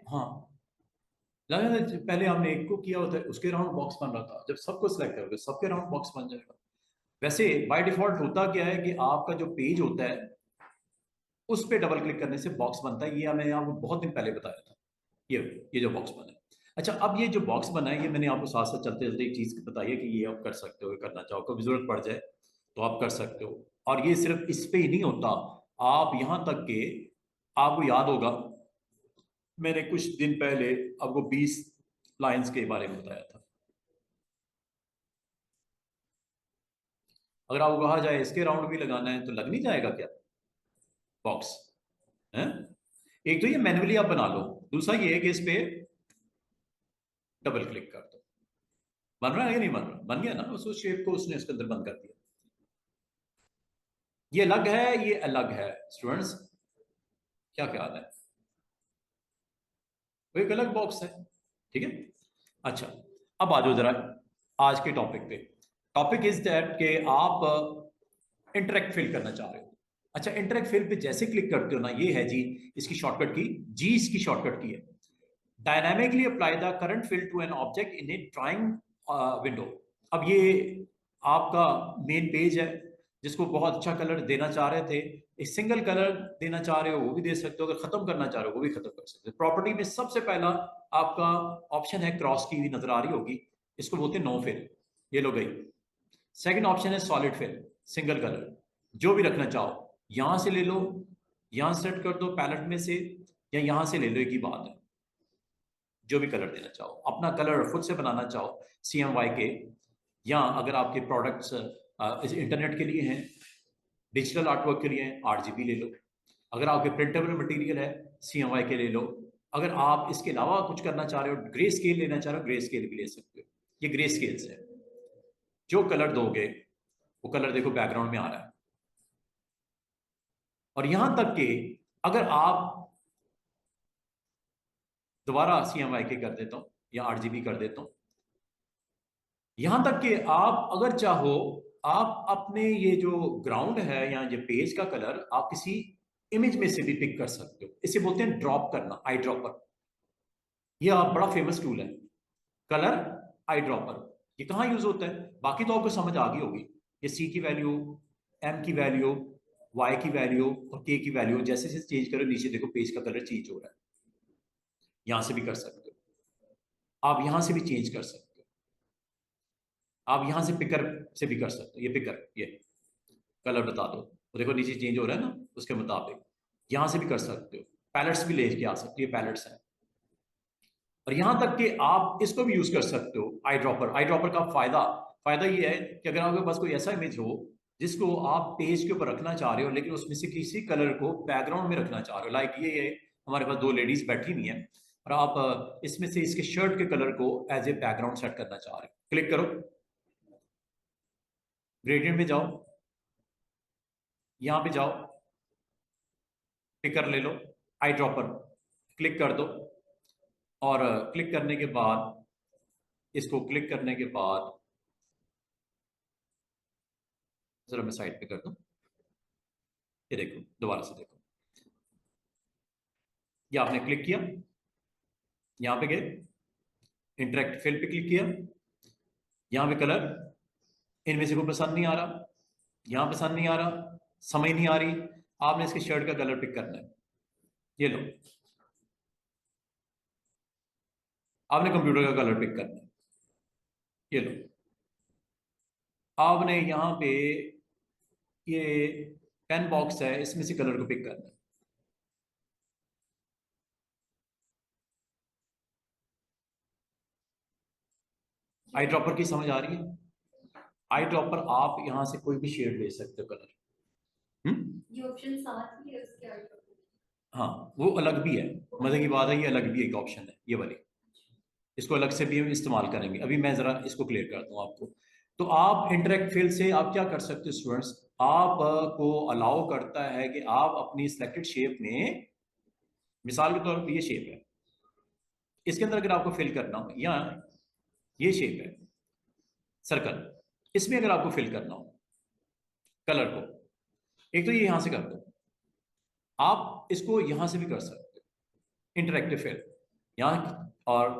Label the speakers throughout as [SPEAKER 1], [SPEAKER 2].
[SPEAKER 1] हाँ, लगा था पहले हमने एक को किया होता है, उसके राउंड बॉक्स बन रहा था। जब सबको सिलेक्ट करोगे सबके राउंड बॉक्स बन जाएगा। वैसे बाय डिफॉल्ट होता क्या है कि आपका जो पेज होता है उस पे डबल क्लिक करने से बॉक्स बनता है। ये मैंने आपको बहुत दिन पहले बताया था। ये ये जो बॉक्स बना है। अच्छा, अब ये जो बॉक्स बना है ये मैंने आपको साथ साथ चलते चलते एक चीज बताई है कि ये आप कर सकते हो, करना चाहो, कभी जरूरत पड़ जाए तो आप कर सकते हो। और ये सिर्फ इस पे ही नहीं होता, आप यहां तक के, आपको याद होगा मैंने कुछ दिन पहले आपको 20 लाइंस के बारे में बताया था। अगर आपको कहा जाए इसके राउंड भी लगाना है तो लग नहीं जाएगा क्या बॉक्स है? एक तो ये मैन्युअली आप बना लो, दूसरा ये है कि इस पे डबल क्लिक कर दो। बन रहा है या नहीं बन रहा? बन गया ना, उस शेप को उसने उसके अंदर बंद कर दिया। ये अलग है, ये अलग है स्टूडेंट्स, क्या ख्याल है? वो एक अलग बॉक्स है, ठीक है। अच्छा, अब आ जाओ जरा आज के टॉपिक पे। टॉपिक इज दैट कि आप इंटरेक्ट फिल करना चाह रहे हो। अच्छा, इंटरेक्ट फिल पे जैसे क्लिक करते हो ना, ये है जी इसकी शॉर्टकट की, जी इसकी शॉर्टकट की है। Dynamically apply the current fill to an object in a drawing window. अब ये आपका मेन पेज है जिसको बहुत अच्छा कलर देना चाह रहे थे। एक सिंगल कलर देना चाह रहे हो वो भी दे सकते हो, अगर खत्म करना चाह रहे हो वो भी खत्म कर सकते हो। प्रॉपर्टी में सबसे पहला आपका ऑप्शन है क्रॉस की, हुई नजर आ रही होगी, इसको बोलते हैं नो फिल, ये लो गई। सेकंड ऑप्शन है सॉलिड फिल, सिंगल कलर, जो भी रखना चाहो यहां से ले लो, यहां सेट कर दो पैलेट में से, या यहां से ले लो, एक ही बात है। जो भी कलर देना चाहो, अपना कलर खुद से बनाना चाहो CMYK के, या अगर आपके प्रोडक्ट्स इंटरनेट के लिए हैं, डिजिटल आर्टवर्क के लिए हैं, RGB ले लो। अगर आपके प्रिंटेबल मटेरियल है CMYK ले लो। अगर आप इसके अलावा कुछ करना चाह रहे हो, ग्रे स्केल लेना चाह रहे हो, ग्रे स्केल भी ले सकते हो। ये ग्रे स्केल्स है। जो कलर दोगे वो कलर देखो बैकग्राउंड में आ रहा है। और यहां तक कि अगर आप दोबारा CMYK कर देता हूं या RGB कर देता हूं, यहां तक कि आप अगर चाहो, आप अपने ये जो ग्राउंड है या ये पेज का कलर आप किसी इमेज में से भी पिक कर सकते हो। इसे बोलते हैं ड्रॉप करना, आई ड्रॉपर। ये आप बड़ा फेमस टूल है, कलर आई ड्रॉपर। ये कहाँ यूज होता है बाकी तो आपको समझ आ गई होगी। ये C की वैल्यू, M की वैल्यू, Y की वैल्यू और K की वैल्यू जैसे जैसे चेंज करो नीचे देखो पेज का कलर चेंज हो रहा है। यहां से भी कर सकते हो, आप यहां से भी चेंज कर सकते हो, आप यहां से पिकर से भी कर सकते हो। ये पिकर, ये कलर बता दो तो देखो नीचे चेंज हो रहा है ना, उसके मुताबिक यहां से भी कर सकते हो। पैलेट्स भी लेके आ सकते हो, ये पैलेट्स हैं। और यहां तक कि आप इसको भी यूज कर सकते हो, आई ड्रॉपर। आई ड्रॉपर का फायदा फायदा ये है कि अगर आपके पास कोई ऐसा इमेज हो जिसको आप पेज के ऊपर रखना चाह रहे हो लेकिन उसमें से किसी कलर को बैकग्राउंड में रखना चाह रहे हो, लाइक ये हमारे पास दो लेडीज बैठी हुई हैं और आप इसमें से इसके शर्ट के कलर को एज ए बैकग्राउंड सेट करना चाह रहे हो, क्लिक करो, ग्रेडियंट में जाओ, यहां पे जाओ, पिकर ले लो, आई ड्रॉपर क्लिक कर दो। और क्लिक करने के बाद, इसको क्लिक करने के बाद जरा मैं साइड पे कर दूं, ये देखो दोबारा से देखो, ये आपने क्लिक किया, यहां पे गए, इंटरेक्ट फिल पे क्लिक किया, यहां पे कलर, इनमें से कोई पसंद नहीं आ रहा, यहां पसंद नहीं आ रहा, समझ नहीं आ रही, आपने इसके शर्ट का कलर पिक करना है। ये लो, आपने कंप्यूटर का कलर पिक करना है। ये लो, आपने यहां पे ये पेन बॉक्स है इसमें से कलर को पिक करना है। आई ड्रॉपर की समझ आ रही है? आई ड्रॉपर आप यहां से कोई भी शेड ले सकते हो कलर। ये ऑप्शन साथ ही है उसके आगे? हाँ, वो अलग भी है, मजे की बात है, ये अलग भी एक ऑप्शन है ये वाली, इसको अलग से भी हम इस्तेमाल करेंगे। अभी मैं जरा इसको क्लियर करता हूँ आपको। तो आप इंटरेक्ट फील्ड से आप क्या कर सकते हो स्टूडेंट्स, आप को अलाउ करता है कि आप अपनी सिलेक्टेड शेप में, मिसाल के तौर पर ये शेप है, इसके अंदर अगर आपको फिल करना हो, या ये शेप है सर्कल, इसमें अगर आपको फिल करना हो कलर को, एक तो ये यहां से कर दो, आप इसको यहां से भी कर सकते हो, इंटरेक्टिव फिल। यहाँ और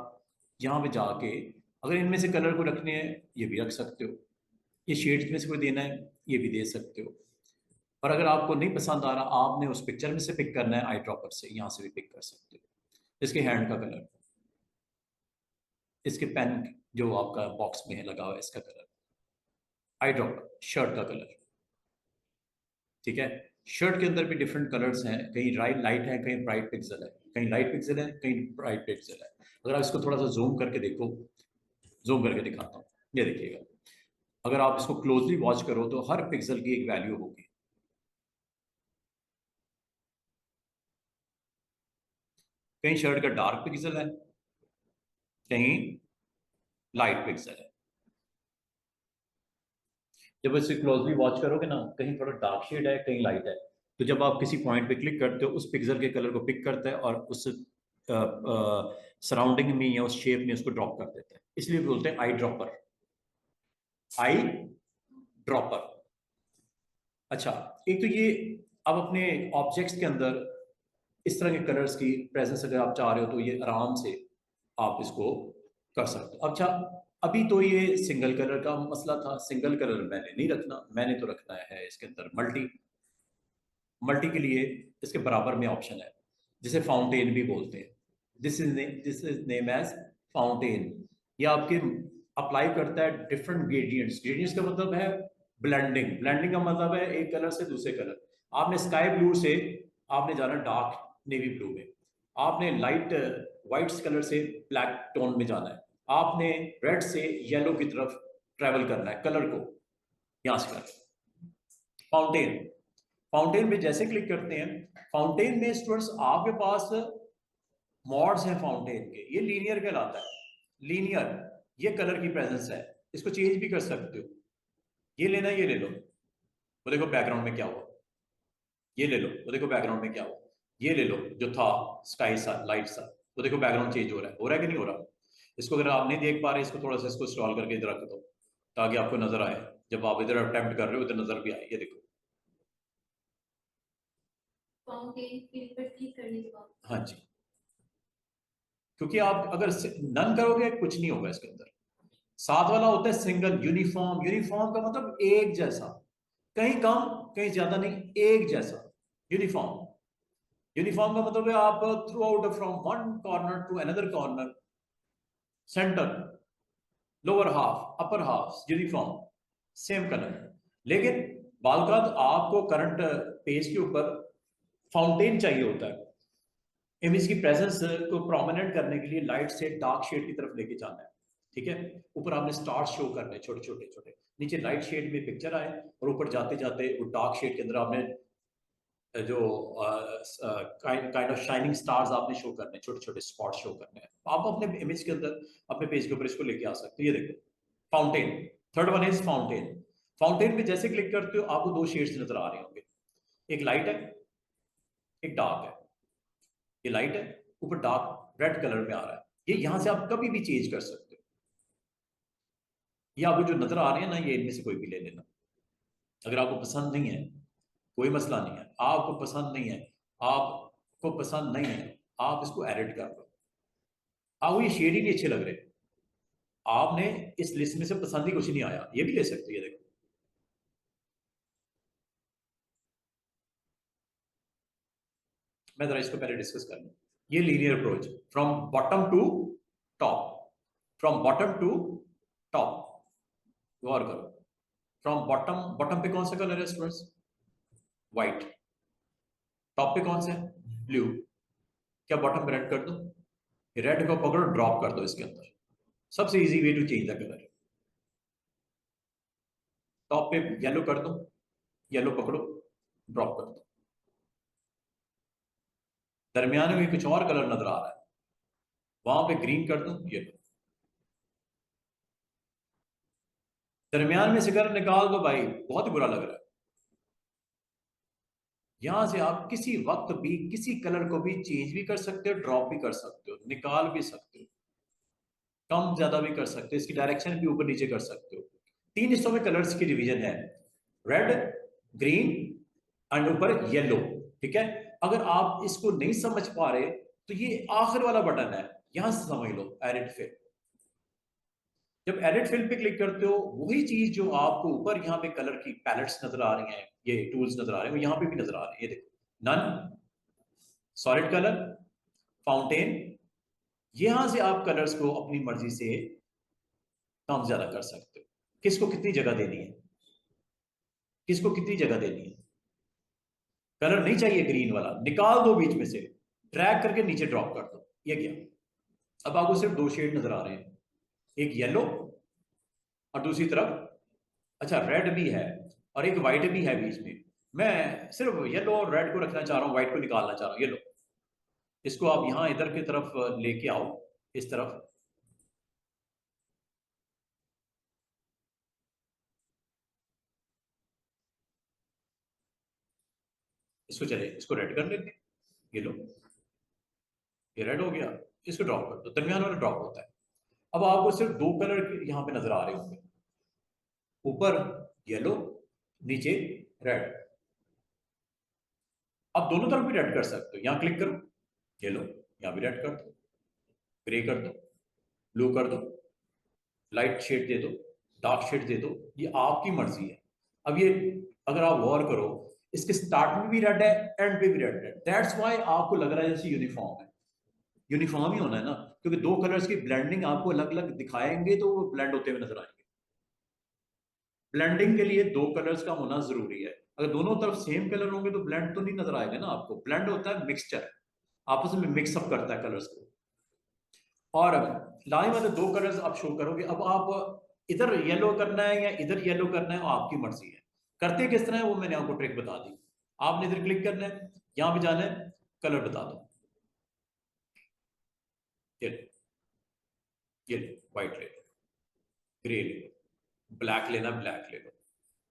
[SPEAKER 1] यहाँ पे जाके अगर इनमें से कलर को रखने हैं ये भी रख सकते हो, ये शेड्स में से कोई देना है ये भी दे सकते हो। और अगर आपको नहीं पसंद आ रहा, आपने उस पिक्चर में से पिक करना है, आई ड्रॉपर से यहाँ से भी पिक कर सकते हो। इसके हैंड का कलर, इसके पेन जो आपका बॉक्स में है लगा हुआ है इसका कलर, आई ड्रॉपर। शर्ट का कलर, ठीक है। शर्ट के अंदर भी डिफरेंट कलर्स हैं, कहीं लाइट है, कहीं ब्राइट पिक्सल है, कहीं लाइट पिक्सल है, कहीं ब्राइट पिक्सल है। अगर आप इसको थोड़ा सा जूम करके देखो, जूम करके दिखाता हूँ, ये देखिएगा। अगर आप इसको क्लोजली वॉच करो तो हर पिक्सल की एक वैल्यू होगी। कहीं शर्ट का डार्क पिक्सल है, कहीं लाइट पिक्सल है। जब इसे क्लोजली वॉच करोगे ना, कहीं थोड़ा डार्क शेड है, कहीं लाइट है, तो जब आप किसी पॉइंट पे क्लिक करते हो उस पिक्सल के कलर को पिक करता है और उस सराउंडिंग में या उस शेप में उसको ड्रॉप कर देता है, इसलिए बोलते हैं आई ड्रॉपर। Eye dropper. अच्छा, एक तो ये, अब अपने ऑब्जेक्ट्स के अंदर इस तरह के कलर्स की प्रेजेंस अगर आप चाह रहे हो तो ये आराम से आप इसको कर सकते हो। अच्छा, अभी तो ये सिंगल कलर का मसला था, सिंगल कलर मैंने नहीं रखना, मैंने तो रखना है इसके अंदर मल्टी। मल्टी के लिए इसके बराबर में ऑप्शन है जिसे फाउंटेन भी बोलते हैं। This is name as fountain. ये आपके अप्लाई करता है डिफरेंट ग्रेडियंट्स। ग्रेडियंट्स का मतलब है ब्लेंडिंग। ब्लेंडिंग का मतलब है एक कलर से दूसरे कलर। आपने स्काई ब्लू से आपने जाना डार्क नेवी ब्लू में, आपने लाइट व्हाइट कलर से ब्लैक टोन में जाना है, आपने रेड से येलो की तरफ ट्रेवल करना है कलर को, यहां से कर फाउंटेन। फाउंटेन पे जैसे क्लिक करते हैं, फाउंटेन में स्टूडेंट्स आपके पास मॉड्स हैं फाउंटेन के, ये लीनियर कहलाता है। लीनियर, ये कलर की प्रेजेंस है, इसको चेंज भी कर सकते हो। ये लेना, ये ले लो, वो देखो बैकग्राउंड में क्या हुआ। ये ले लो, वो देखो बैकग्राउंड में क्या हुआ। ये ले लो जो था स्काई सा लाइट सा, वो देखो बैकग्राउंड चेंज हो रहा है कि नहीं हो रहा। इसको अगर आप नहीं देख पा रहे, इसको थोड़ा सा इसको स्क्रॉल करके इधर रख दो ताकि आपको नजर आए। जब आप इधर अटेम्प्ट कर रहे हो इधर नजर भी आए, ये देखो।
[SPEAKER 2] फाउंटेन फिल पर क्लिक करने के बाद,
[SPEAKER 1] हाँ जी, क्योंकि आप अगर नन करोगे कुछ नहीं होगा इसके अंदर। साथ वाला होता है सिंगल, यूनिफॉर्म। यूनिफॉर्म का मतलब एक जैसा, कहीं कम कहीं ज्यादा नहीं, एक जैसा यूनिफॉर्म। यूनिफॉर्म का मतलब है आप throughout from one corner to another corner, centre, lower half, upper half, uniform, same colour. लेकिन बालकात आपको करंट पेज के ऊपर फाउंटेन चाहिए होता है। इमेज की प्रेजेंस को प्रोमिनेंट करने के लिए लाइट से डार्क शेड की तरफ लेके जाना है, ठीक है। ऊपर आपने स्टार्स शो करने छोटे छोटे छोटे, नीचे लाइट शेड में पिक्चर आए, और ऊपर जाते जाते वो डार्क शेड के अंदर आपने जो काइंड ऑफ शाइनिंग स्टार्स आपने शो करने, छोटे छोटे स्पॉट शो करने हैं। आप अपने इमेज के अंदर अपने पेज के ऊपर इसको लेके आ सकते हो। ये देखो fountain, third one is fountain. Fountain पे जैसे क्लिक करते हो आपको दो शेड्स नजर आ रहे होंगे, एक लाइट है, एक डार्क है। ये लाइट है, ऊपर डार्क रेड कलर में आ रहा है। ये यहां से आप कभी भी चेंज कर सकते हो। ये आपको जो नजर आ रहे हैं ना, ये इनमें से कोई भी ले लेना। अगर आपको पसंद नहीं है कोई मसला नहीं है, आपको पसंद नहीं है, आपको पसंद नहीं है, आप इसको एडिट कर लो। आपको ये शेड ही नहीं अच्छे लग रहे, आपने इस लिस्ट में से पसंद ही कुछ नहीं आया, ये भी ले सकते हो। ये देखो, मैं जरा इसको पहले डिस्कस कर लूं। ये linear approach, from bottom to top, from bottom to top. गौर करो, फ्रॉम बॉटम, बॉटम पे कौन सा कलर है स्टूडेंट्स? व्हाइट। टॉप पे कौन सा है? ब्लू। क्या बॉटम पे रेड कर दो? रेड को पकड़ो, ड्रॉप कर दो इसके अंदर। सबसे easy way to change the colour. Top पे येलो कर दो, येलो पकड़ो, ड्रॉप कर दो। दरमियान में कुछ और कलर नजर आ रहा है, वहां पे ग्रीन कर दो, येलो। दरमियान में से कलर निकाल दो भाई, बहुत ही बुरा लग रहा है। यहां से आप किसी वक्त भी किसी कलर को भी चेंज भी कर सकते हो, ड्रॉप भी कर सकते हो, निकाल भी सकते हो, कम ज्यादा भी कर सकते हो, इसकी डायरेक्शन भी ऊपर नीचे कर सकते हो। तीन हिस्सों में कलर्स की डिवीजन है, रेड, ग्रीन एंड ऊपर येलो, ठीक है। अगर आप इसको नहीं समझ पा रहे तो ये आखिर वाला बटन है, यहां से समझ लो एडिट फिल। जब एडिट फिल पे क्लिक करते हो, वही चीज जो आपको ऊपर यहाँ पे कलर की पैलेट्स नजर आ रही हैं, ये टूल्स नजर आ रहे हैं, वो यहाँ पे भी नजर आ रहे हैं। ये देखो नन, सॉलिड कलर, फाउंटेन। यहां से आप कलर्स को अपनी मर्जी से कम ज्यादा कर सकते हो। किसको कितनी जगह देनी है, किसको कितनी जगह देनी है। कलर नहीं चाहिए ग्रीन वाला, निकाल दो बीच में से, ड्रैग करके नीचे ड्रॉप कर दो, ये क्या। अब आपको सिर्फ दो शेड नजर आ रहे हैं, एक येलो और दूसरी तरफ अच्छा रेड भी है, और एक व्हाइट भी है बीच में। मैं सिर्फ येलो और रेड को रखना चाह रहा हूँ, व्हाइट को निकालना चाह रहा हूँ। येलो, इसको आप यहां इधर की तरफ लेके आओ, इस तरफ। इसको चले, इसको रेड कर लेते हैं। ये लो, ये रेड हो गया। इसको ड्रॉप कर दो, दरमियान वाला ड्रॉप होता है। अब आपको सिर्फ दो कलर यहां पे नजर आ रहे होंगे, ऊपर येलो, नीचे रेड। आप दोनों तरफ भी रेड कर सकते हो, यहां क्लिक करो, येलो, यहां भी रेड कर दो, ग्रे कर दो, ब्लू कर दो, लाइट शेड दे दो, डार्क शेड दे दो, ये आपकी मर्जी है। अब ये अगर आप गौर करो, इसके स्टार्ट में भी रेड है, एंड पे भी रेड है। दैट्स वाई आपको लग रहा है जैसे यूनिफॉर्म है। यूनिफॉर्म ही होना है ना, क्योंकि दो कलर्स की ब्लेंडिंग आपको अलग अलग दिखाएंगे तो वो ब्लेंड होते हुए नजर आएंगे। ब्लेंडिंग के लिए दो कलर्स का होना जरूरी है। अगर दोनों तरफ सेम कलर होंगे तो ब्लेंड तो नहीं नजर आएगा ना आपको। ब्लेंड होता है मिक्सचर, आपस में मिक्सअप करता है कलर्स को। और लाइन वाले दो कलर्स आप शो करोगे। अब आप इधर येलो करना है या इधर येलो करना है, वो आपकी मर्जी है। करते किस तरह है वो मैंने आपको ट्रिक बता दी। आपने इधर क्लिक करना है, यहां पे जाना है, कलर बता दो, ये लो, ये लो, व्हाइट ले लो, ग्रे ले लो, ब्लैक लेना ब्लैक ले लो,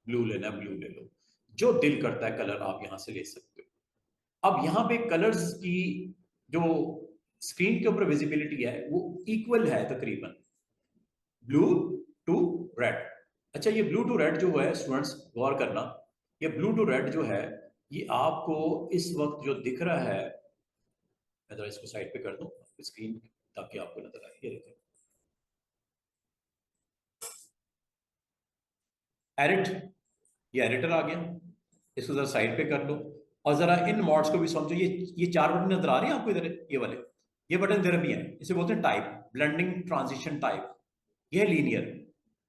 [SPEAKER 1] ब्लू लेना ब्लू ले लो। जो दिल करता है कलर आप यहां से ले सकते हो। अब यहां पे कलर्स की जो स्क्रीन के ऊपर विजिबिलिटी है वो इक्वल है तकरीबन, ब्लू टू रेड। अच्छा, ये ब्लू टू रेड जो है स्टूडेंट्स गौर करना, ये ब्लू टू रेड जो है, ये आपको इस वक्त जो दिख रहा है, मैं जरा इसको साइड पे कर दूं स्क्रीन, ताकि आपको नजर आए। ये देखो एडिट, ये एडिटर आ गया। इसको जरा साइड पे कर लो, और जरा इन मॉड्स को भी समझो। ये चार बटन नजर आ रहे हैं आपको इधर, ये वाले, ये बटन इधर भी है। इसे बोलते हैं टाइप, ब्लेंडिंग ट्रांजिशन टाइप। ये लीनियर,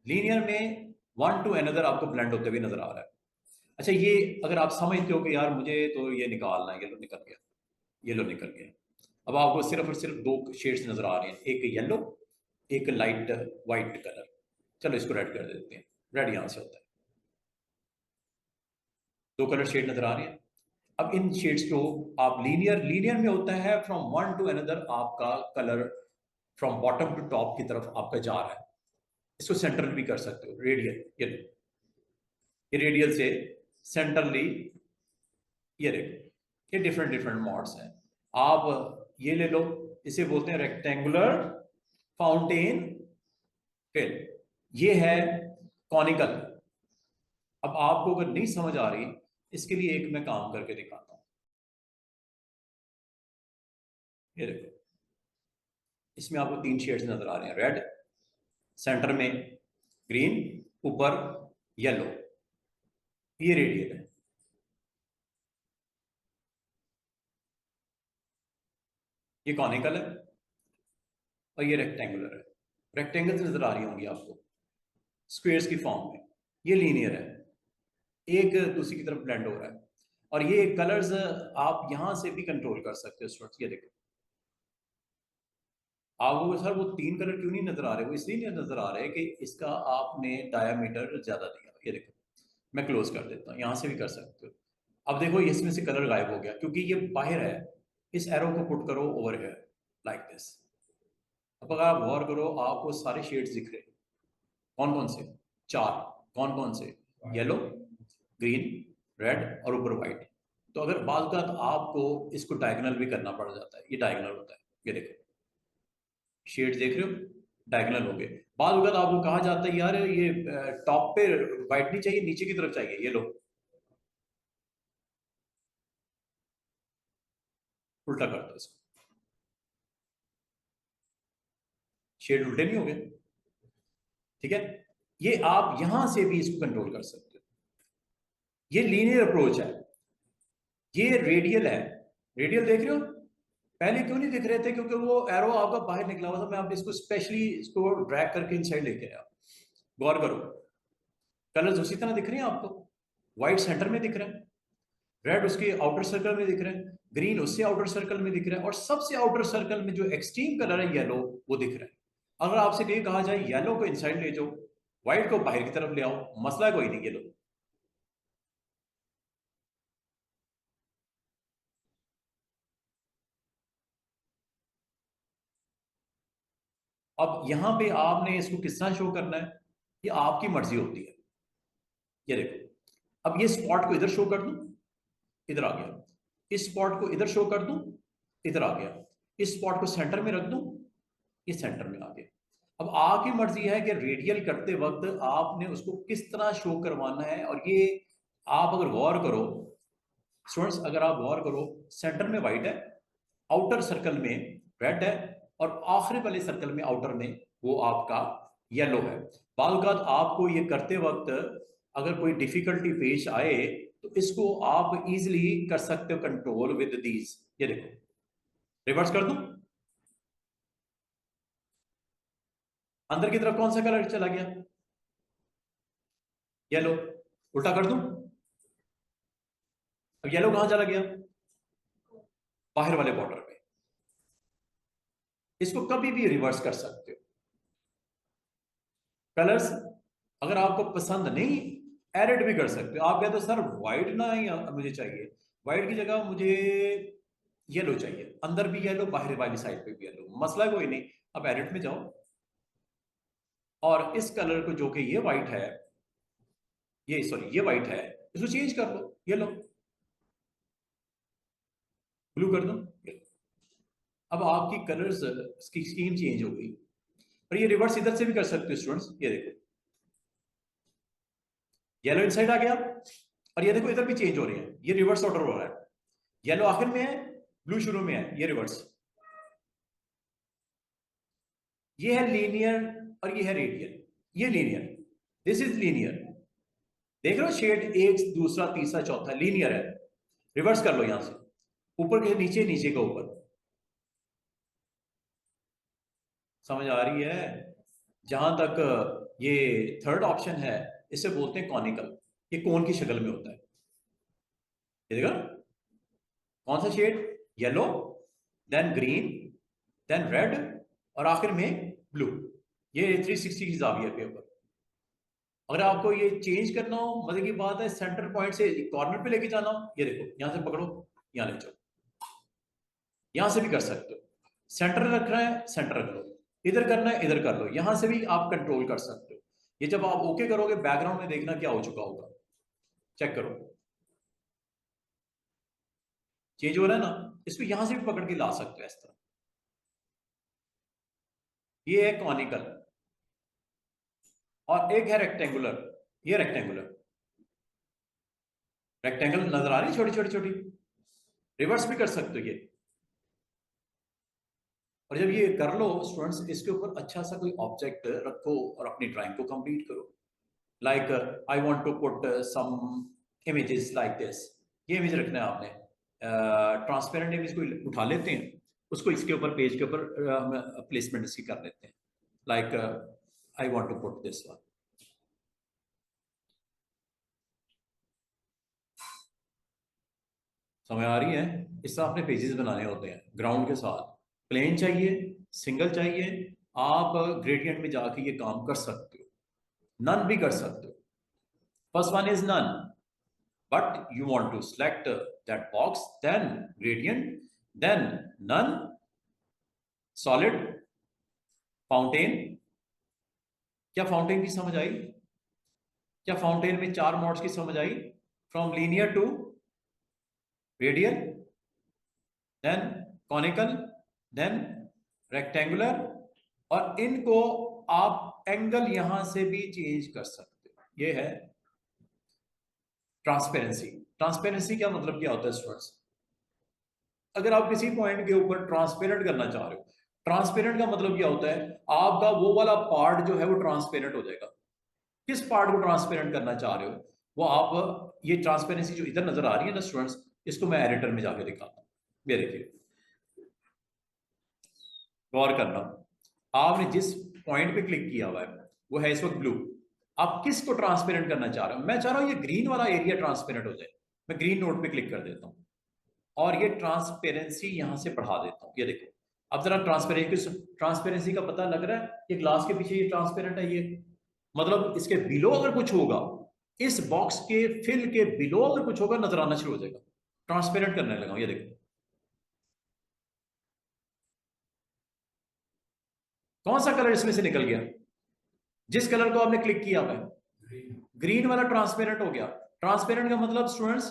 [SPEAKER 1] लीनियर में वन टू अनदर आपको ब्लेंड होते हुए नजर आ रहा है। अच्छा, ये अगर आप समझते हो कि यार मुझे तो ये निकालना है, ये लो निकल गया, ये लो निकल गया। अब आपको सिर्फ और सिर्फ दो शेड्स नजर आ रहे हैं, एक येलो, एक लाइट व्हाइट कलर। चलो इसको रेड कर देते हैं, रेड यहां से होता है। दो कलर शेड नजर आ रहे हैं। अब इन शेड्स को आप लीनियर, लीनियर में होता है फ्रॉम वन टू अनदर आपका colour, from bottom to top की तरफ आपका जा रहा है। इसको सेंट्रल भी कर सकते हो, रेडियल, ये रेडियल से सेंट्रली, ये देखो, ये डिफरेंट डिफरेंट मॉड्स हैं। आप ये ले लो, इसे बोलते हैं रेक्टेंगुलर फाउंटेन फिल, ये है कॉनिकल। अब आपको अगर नहीं समझ आ रही, इसके लिए एक मैं काम करके दिखाता हूं। ये देखो, इसमें आपको तीन शेड्स नजर आ रहे हैं, रेड, सेंटर में ग्रीन, ऊपर येलो। ये रेडियल है, ये कॉनिकल है, और ये रेक्टेंगुलर है। रेक्टेंगल्स नजर आ रही होंगी आपको स्क्वेयर्स की फॉर्म में। ये लीनियर है, एक दूसरी की तरफ ब्लेंड हो रहा है। और ये कलर्स आप यहां से भी कंट्रोल कर सकते हो स्टूडेंट्स। ये देखो, आपको सर वो तीन कलर क्यों नहीं नजर आ रहे, वो इसलिए नहीं नजर आ रहे कि इसका आपने डायामीटर ज्यादा दिया। ये देखो, मैं क्लोज कर देता हूँ, यहां से भी कर सकते हो। अब देखो इसमें से कलर गायब हो गया क्योंकि ये बाहर है। इस एरो को पुट करो ओवर है, लाइक दिस। अब अगर आप गौर करो, आपको सारे शेड्स दिख रहे हैं। कौन कौन से? चार। कौन कौन से? येलो, ग्रीन, रेड और ऊपर व्हाइट। तो अगर बाल का तो आपको इसको डायगोनल भी करना पड़ जाता है, ये डायगोनल होता है। ये देखो शेड देख रहे हो, डायगोनल हो गए। बाद वक्त आपको कहा जाता है यार ये टॉप पे व्हाइट नहीं चाहिए, नीचे की तरफ चाहिए, ये लो उल्टा कर दो इसको। शेड उल्टे नहीं हो गए, ठीक है। ये आप यहां से भी इसको कंट्रोल कर सकते हो, ये लीनियर अप्रोच है। ये रेडियल है, रेडियल देख रहे हो, पहले क्यों नहीं दिख रहे थे, क्योंकि वो एरो आपका बाहर निकला हुआ था, मैं आप इसको स्पेशली इसको ड्रैग करके इनसाइड लेके आया। गौर करो, कलर्स उसी तरह दिख रहे हैं आपको, व्हाइट सेंटर में दिख रहा है, रेड उसके आउटर सर्कल में दिख रहा है, ग्रीन उससे आउटर सर्कल में दिख रहा है, और सबसे आउटर सर्कल में जो एक्सट्रीम कलर है येलो, वो दिख रहा है। अगर आपसे ये कहा जाए येलो को इनसाइड ले जाओ, व्हाइट को बाहर की तरफ ले आओ, मसला कोई नहीं, ये लो। अब यहां पे आपने इसको किस तरह शो करना है, ये आपकी मर्जी होती है। ये देखो, अब ये स्पॉट को इधर शो कर दूं, इधर आ गया, इस स्पॉट को इधर शो कर दूं, इधर आ गया, इस स्पॉट को सेंटर में रख दूं, ये सेंटर में आ गया। अब आपकी मर्जी है कि रेडियल करते वक्त आपने उसको किस तरह शो करवाना है। और ये आप अगर गौर करो स्टूडेंट्स, अगर आप गौर करो, सेंटर में व्हाइट है, आउटर सर्कल में रेड है, और आखिरी वाले सर्कल में आउटर में वो आपका येलो है। बालकात आपको ये करते वक्त अगर कोई डिफिकल्टी पेश आए तो इसको आप इजीली कर सकते हो कंट्रोल विद दीज। ये देखो, रिवर्स कर दूं, अंदर की तरफ कौन सा कलर चला गया, येलो, उल्टा कर दूं, अब येलो कहां चला गया, बाहर वाले बॉर्डर पे। इसको कभी भी रिवर्स कर सकते हो। कलर्स अगर आपको पसंद नहीं, एडिट भी कर सकते हो। आप कहते हो सर व्हाइट ना ही मुझे चाहिए, व्हाइट की जगह मुझे येलो चाहिए, अंदर भी येलो बाहर वाली साइड पे भी येलो, मसला कोई नहीं। अब एडिट में जाओ और इस कलर को जो कि ये व्हाइट है, ये सॉरी ये व्हाइट है, इसको चेंज कर लो, ये लो ब्लू कर दो। अब आपकी कलर्स की स्कीम चेंज हो गई। और ये रिवर्स इधर से भी कर सकते हो स्टूडेंट्स, ये देखो येलो इनसाइड आ गया, और ये देखो इधर भी चेंज हो रही है, ये रिवर्स ऑर्डर हो रहा है, येलो आखिर में है, ब्लू शुरू में है, ये रिवर्स। ये है लीनियर और ये है रेडियल, ये लीनियर, दिस इज लीनियर। देख रहे हो शेड, एक दूसरा तीसरा चौथा लीनियर है। रिवर्स कर लो यहां से, ऊपर के नीचे, नीचे का ऊपर। समझ आ रही है? जहां तक ये थर्ड ऑप्शन है, इसे बोलते हैं कॉनिकल, ये कोन की शक्ल में होता है। ये देखा, कौन सा shade, yellow, then green, then red, और आखिर में ब्लू। ये 360 की जाविया के ऊपर। अगर आपको ये चेंज करना हो, मजे की बात है, सेंटर पॉइंट से कॉर्नर पे लेके जाना हो, ये देखो यहां से पकड़ो, यहां ले जाओ, यहां से भी कर सकते हो। सेंटर रखना है सेंटर रख लो, इधर करना है इधर कर लो, यहां से भी आप कंट्रोल कर सकते हो। ये जब आप ओके करोगे, बैकग्राउंड में देखना क्या हो चुका होगा, चेक करो, चेंज हो रहा है ना। इसको यहां से भी पकड़ के ला सकते हो इस तरह। ये है कॉनिकल, और एक है रेक्टेंगुलर, ये रेक्टेंगुलर। रेक्टेंगल नजर आ रही है, छोटी छोटी छोटी, रिवर्स भी कर सकते हो ये। और जब ये कर लो स्टूडेंट्स, इसके ऊपर अच्छा सा कोई ऑब्जेक्ट रखो और अपनी ड्राइंग को कंप्लीट करो। Like I want to put some images like this, ये इमेज रखना है आपने, ट्रांसपेरेंट इमेज को उठा लेते हैं, उसको इसके ऊपर पेज के ऊपर हम प्लेसमेंट इसकी कर लेते हैं। Like I want to put this one. समझ आ रही है? इस तरह आपने पेजेस बनाने होते हैं ग्राउंड के साथ। प्लेन चाहिए, सिंगल चाहिए, आप ग्रेडियंट में जाके ये काम कर सकते हो, नन भी कर सकते हो। First one is none, but you want to select that box, then gradient, then none, solid, fountain. क्या फाउंटेन की समझ आई? क्या फाउंटेन में चार मोड्स की समझ आई? From linear to radial, then conical, then rectangular, और इनको आप एंगल यहां से भी चेंज कर सकते हो। ये है ट्रांसपेरेंसी। ट्रांसपेरेंसी क्या मतलब क्या होता है स्टूडेंट्स? अगर आप किसी पॉइंट के ऊपर ट्रांसपेरेंट करना चाह रहे हो, ट्रांसपेरेंट का मतलब क्या होता है, आपका वो वाला पार्ट जो है वो ट्रांसपेरेंट हो जाएगा। किस पार्ट को ट्रांसपेरेंट करना चाह रहे हो वो आप, ये ट्रांसपेरेंसी जो इधर नजर आ रही है ना स्टूडेंट्स, इसको मैं एडिटर में जाके दिखाता हूँ। ये देखिए, गौर करना, आपने जिस पॉइंट पे क्लिक किया हुआ है वो है इस वक्त ब्लू। आप किसको ट्रांसपेरेंट करना चाह रहे हो? मैं चाह रहा हूं ये ग्रीन वाला एरिया ट्रांसपेरेंट हो जाए। मैं ग्रीन नोट पे क्लिक कर देता हूं और ये ट्रांसपेरेंसी यहां से बढ़ा देता हूं। ये देखो, अब जरा ट्रांसपेरेंसी का पता लग रहा है, ये ग्लास के पीछे ये ट्रांसपेरेंट है, ये मतलब इसके बिलो अगर कुछ होगा, इस बॉक्स के फिल के बिलो अगर कुछ होगा नजर आना शुरू हो जाएगा। ट्रांसपेरेंट करने लगा, ये देखो कौन सा कलर इसमें से निकल गया, जिस कलर को आपने क्लिक किया हुआ है ग्रीन वाला ट्रांसपेरेंट हो गया। ट्रांसपेरेंट का मतलब स्टूडेंट्स,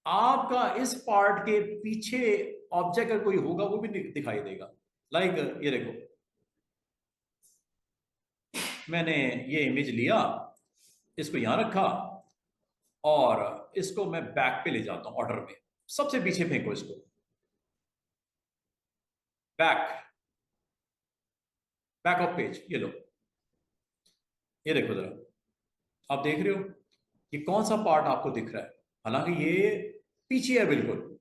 [SPEAKER 1] आपका इस पार्ट के पीछे ऑब्जेक्ट अगर कोई होगा वो भी दिखाई देगा। लाइक ये देखो, मैंने ये इमेज लिया, इसको यहां रखा और इसको मैं बैक पे ले जाता हूं, ऑर्डर में सबसे पीछे फेंको इसको, बैक, बैक ऑफ पेज। ये लो, ये देखो जरा, आप देख रहे हो ये कौन सा पार्ट आपको दिख रहा है? हालांकि ये पीछे है बिल्कुल,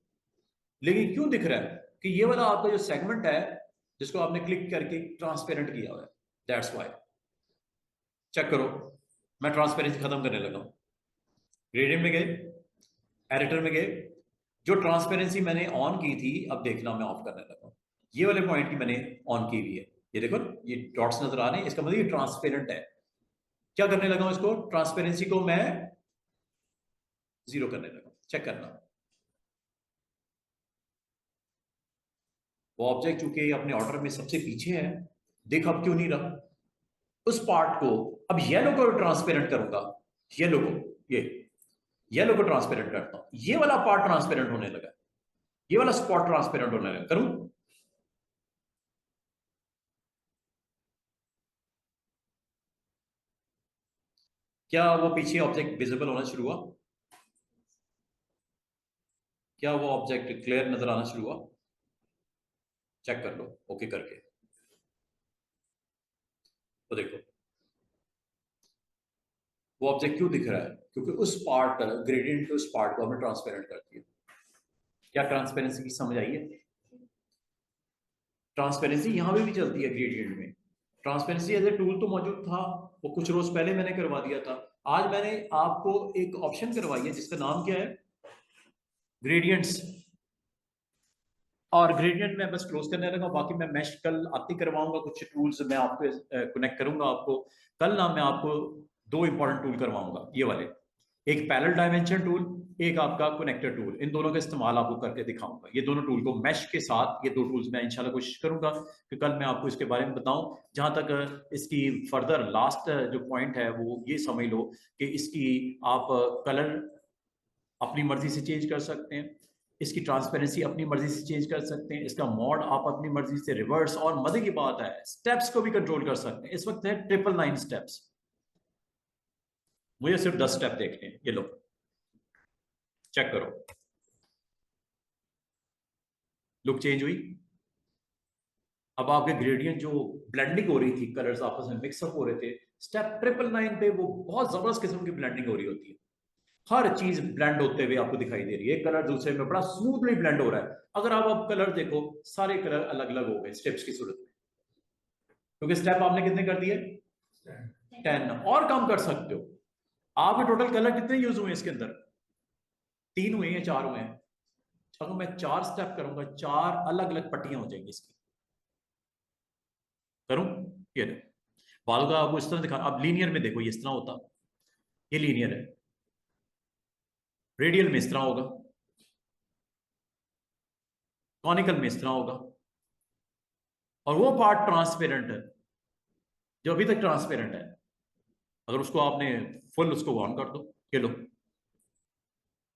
[SPEAKER 1] लेकिन क्यों दिख रहा है कि ये वाला आपका जो सेगमेंट है जिसको आपने क्लिक करके ट्रांसपेरेंट किया हुआ है, दैट्स वाई। चेक करो, मैं ट्रांसपेरेंसी खत्म करने लगा हूं। ग्रेडियंट में गए, एडिटर में गए, जो ट्रांसपेरेंसी मैंने ऑन की थी अब देखना मैं ऑफ करने लगा हूं। ये वाले पॉइंट की मैंने ऑन की हुई है, ये देखो ये डॉट्स नजर आ रहे हैं, इसका मतलब ये ट्रांसपेरेंट है। क्या करने लगा हूं, इसको ट्रांसपेरेंसी को मैं 0 करने लगा। चेक करना, वो ऑब्जेक्ट चूंकि अपने ऑर्डर में सबसे पीछे है, देख अब क्यों नहीं रहा। उस पार्ट को अब येलो को ट्रांसपेरेंट करूंगा, येलो को, ये येलो को ट्रांसपेरेंट करता हूं, ये वाला पार्ट ट्रांसपेरेंट होने लगा, ये वाला स्पॉट ट्रांसपेरेंट होने लगा। करूं, क्या वो पीछे ऑब्जेक्ट विजिबल होना शुरू हुआ? क्या वो ऑब्जेक्ट क्लियर नजर आना शुरू हुआ? चेक कर लो ओके करके, तो देखो वो ऑब्जेक्ट क्यों दिख रहा है, क्योंकि उस पार्ट ग्रेडियंट के उस पार्ट को हमने ट्रांसपेरेंट कर दिया। क्या ट्रांसपेरेंसी की समझ आई है? ट्रांसपेरेंसी यहां पे भी चलती है ग्रेडियंट में। ट्रांसपेरेंसी एज ए टूल तो मौजूद था, वो कुछ रोज पहले मैंने करवा दिया था। आज मैंने आपको एक ऑप्शन करवाई है जिसका नाम क्या है, ग्रेडियंट्स। और ग्रेडियंट में बस क्लोज करने लगा, बाकी मैं मैश कल आती करवाऊंगा, कुछ टूल्स मैं आपको कनेक्ट करूंगा आपको कल ना। मैं आपको 2 इंपॉर्टेंट टूल करवाऊंगा ये वाले, एक पैरेलल डायमेंशन टूल, एक आपका कनेक्टर टूल। इन दोनों का इस्तेमाल आपको करके दिखाऊंगा, ये दोनों टूल को मैश के साथ, ये 2 टूल्स मैं इंशाल्लाह कोशिश करूंगा कि कल मैं आपको इसके बारे में बताऊं। जहां तक इसकी फर्दर लास्ट जो पॉइंट है वो ये समझ लो कि इसकी आप कलर अपनी मर्जी से चेंज कर सकते हैं, इसकी ट्रांसपेरेंसी अपनी मर्जी से चेंज कर सकते हैं, इसका मोड आप अपनी मर्जी से रिवर्स, और मजे की बात है स्टेप्स को भी कंट्रोल कर सकते हैं। इस वक्त है 999 स्टेप्स, मुझे सिर्फ 10 स्टेप देखने हैं। ये लो चेक करो, लुक चेंज हुई। अब आपके ग्रेडियंट जो ब्लेंडिंग हो रही थी, कलर्स आपस में मिक्सअप हो रहे थे, स्टेप 999 पे वो बहुत जबरदस्त किस्म की ब्लेंडिंग हो रही होती है। हर चीज ब्लेंड होते हुए आपको दिखाई दे रही है, एक कलर दूसरे में बड़ा स्मूथली ब्लेंड हो रहा है। अगर आप अब कलर देखो, सारे कलर अलग अलग हो गए स्टेप्स की सूरत में, क्योंकि स्टेप आपने कितने कर दिए, 10, और कम कर सकते हो। आपके टोटल कलर कितने यूज हुए इसके अंदर, 3 हुए या 4 हुए हैं? अगर मैं 4 स्टेप करूंगा, 4 अलग अलग पट्टियां हो जाएंगी इसकी। करूं, ये बालों का आपको इस तरह दिखा, अब लीनियर में देखो ये इस तरह होता, ये लीनियर है, रेडियल में इस तरह होगा, कॉनिकल में इस तरह होगा, और वो पार्ट ट्रांसपेरेंट है जो अभी तक ट्रांसपेरेंट है, अगर उसको आपने फुल उसको ऑन कर दो, ये लो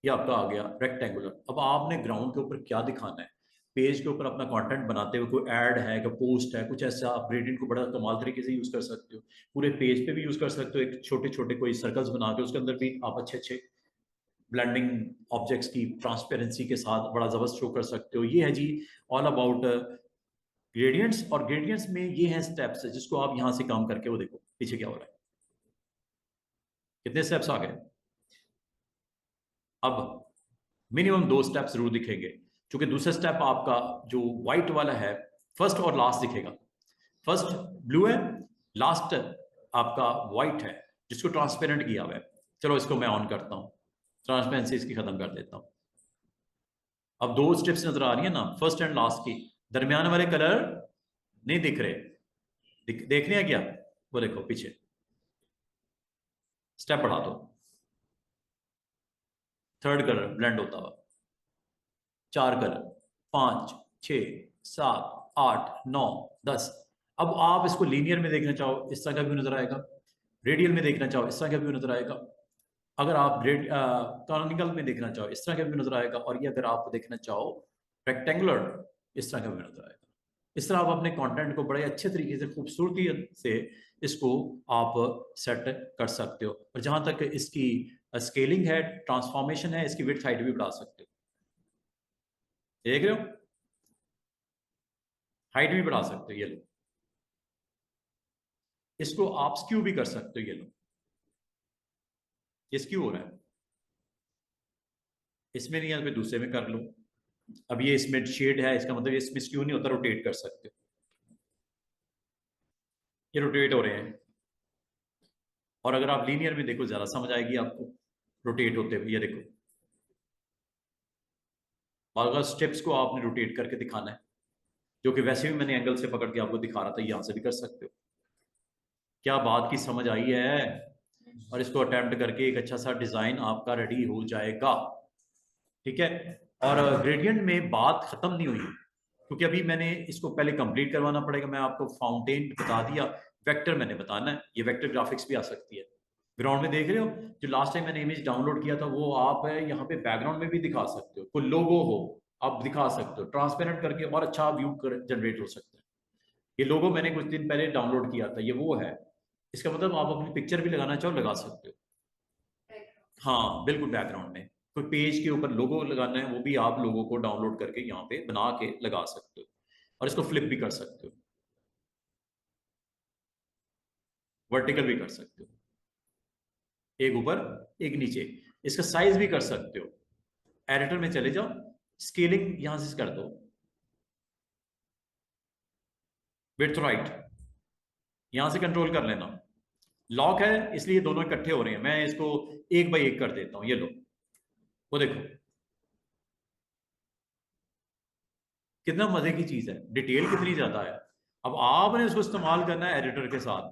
[SPEAKER 1] ये आपका आ गया रेक्टेंगुलर। अब आपने ग्राउंड के ऊपर क्या दिखाना है, पेज के ऊपर अपना कंटेंट बनाते हुए कोई ऐड है, कोई पोस्ट है, कुछ ऐसा, आप ग्रेडियंट को बड़ा कमाल तरीके से यूज कर सकते हो। पूरे पेज पे भी यूज कर सकते हो, एक छोटे छोटे कोई सर्कल्स बना के उसके अंदर भी आप अच्छे अच्छे ब्लेंडिंग ऑब्जेक्ट्स की ट्रांसपेरेंसी के साथ बड़ा जबरदस्त शो कर सकते हो। ये है जी ऑल अबाउट ग्रेडियंट्स, और ग्रेडियंट्स में ये हैं स्टेप्स जिसको आप यहां से काम करके वो देखो पीछे क्या हो रहा है, कितने स्टेप्स आ गए। अब मिनिमम 2 स्टेप जरूर दिखेंगे, क्योंकि दूसरा स्टेप आपका जो व्हाइट वाला है फर्स्ट और लास्ट दिखेगा। फर्स्ट ब्लू है, लास्ट आपका व्हाइट है जिसको ट्रांसपेरेंट किया हुआ है। चलो इसको मैं ऑन करता हूं, ट्रांसपेरेंसी इसकी खत्म कर देता हूं। अब 2 स्टेप्स नजर आ रही है ना, फर्स्ट एंड लास्ट की। दरमियान वाले कलर नहीं दिख रहे, देख रहे हैं क्या, वो देखो पीछे। स्टेप बढ़ा दो, थर्ड कलर ब्लेंड होता हुआ, 4 कलर, 5, 6, 7, 8, 9, 10। अब आप इसको लीनियर में देखना चाहो इस तरह का व्यू नजर आएगा, रेडियल में देखना चाहो इस तरह का व्यू नजर आएगा, अगर आप ग्रेड कॉनिकल में देखना चाहो इस तरह का व्यू नजर आएगा, और ये अगर आप देखना चाहो रेक्टेंगुलर इस तरह का व्यू नजर आएगा। इस तरह आप अपने कंटेंट को बड़े अच्छे तरीके से खूबसूरती से इसको आप सेट कर सकते हो। और जहां तक इसकी स्केलिंग है, ट्रांसफॉर्मेशन है, इसकी विड्थ हाइट भी बढ़ा सकते हो, देख रहे हो, हाइट भी बढ़ा सकते हो। ये लो, इसको आप स्क्यू भी कर सकते हो। ये लो, ये स्क्यू हो रहा है, इसमें नहीं है तो दूसरे में कर लो। अब ये इसमें शेड है, इसका मतलब इसमें स्क्यू नहीं होता, रोटेट कर सकते हो, ये रोटेट हो रहे हैं। और अगर आप लीनियर में देखो ज्यादा समझ आएगी आपको रोटेट होते हुए, ये देखो। और अगर स्टेप्स को आपने रोटेट करके दिखाना है, जो कि वैसे भी मैंने एंगल से पकड़ के आपको दिखा रहा था, यहां से भी कर सकते हो। क्या बात की समझ आई है। और इसको अटेम्प्ट करके एक अच्छा सा डिजाइन आपका रेडी हो जाएगा, ठीक है। और ग्रेडियंट में बात खत्म नहीं हुई, क्योंकि अभी मैंने इसको पहले कंप्लीट करवाना पड़ेगा। मैं आपको फाउंटेन बता दिया, वेक्टर मैंने बताना है, ये वेक्टर ग्राफिक्स भी आ सकती है। ग्राउंड में देख रहे हो, जो लास्ट टाइम मैंने इमेज डाउनलोड किया था वो आप यहाँ पे बैकग्राउंड में भी दिखा सकते हो, कोई लोगो हो आप दिखा सकते हो, ट्रांसपेरेंट करके और अच्छा व्यू जनरेट हो सकता है। ये लोगो मैंने कुछ दिन पहले डाउनलोड किया था, ये वो है। इसका मतलब आप अपनी पिक्चर भी लगाना चाहो लगा सकते हो। हाँ बिल्कुल, बैकग्राउंड में कोई पेज के ऊपर लोगो लगाना है, वो भी आप लोगों को डाउनलोड करके यहाँ पे बना के लगा सकते हो, और इसको फ्लिप भी कर सकते हो, वर्टिकल भी कर सकते हो, एक ऊपर एक नीचे। इसका साइज भी कर सकते हो। एडिटर में चले जाओ, स्केलिंग यहां से कर दो, विड्थ राइट, यहां से कंट्रोल कर लेना। लॉक है इसलिए दोनों इकट्ठे हो रहे हैं, मैं इसको 1 बाई 1 कर देता हूं, ये लो, वो देखो कितना मजे की चीज है, डिटेल कितनी ज्यादा है। अब आपने इसको इस्तेमाल करना है एडिटर के साथ,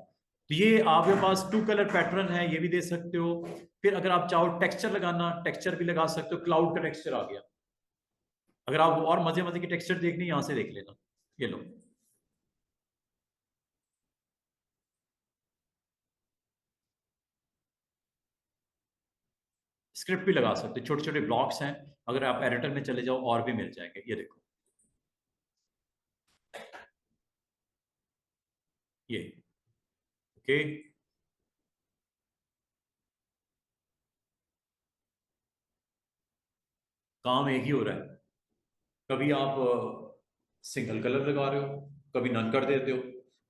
[SPEAKER 1] तो ये आपके पास 2 कलर पैटर्न है, ये भी दे सकते हो। फिर अगर आप चाहो टेक्सचर लगाना, टेक्सचर भी लगा सकते हो, क्लाउड का टेक्सचर आ गया। अगर आप और मजे मजे की टेक्सचर देखनी यहां से देख लेना, ये लो। स्क्रिप्ट भी लगा सकते हो, छोटे छोटे ब्लॉक्स हैं, अगर आप एडिटर में चले जाओ और भी मिल जाएंगे, ये देखो, ये ओके। काम एक ही हो रहा है, कभी आप सिंगल कलर लगा रहे हो, कभी नन कर देते हो,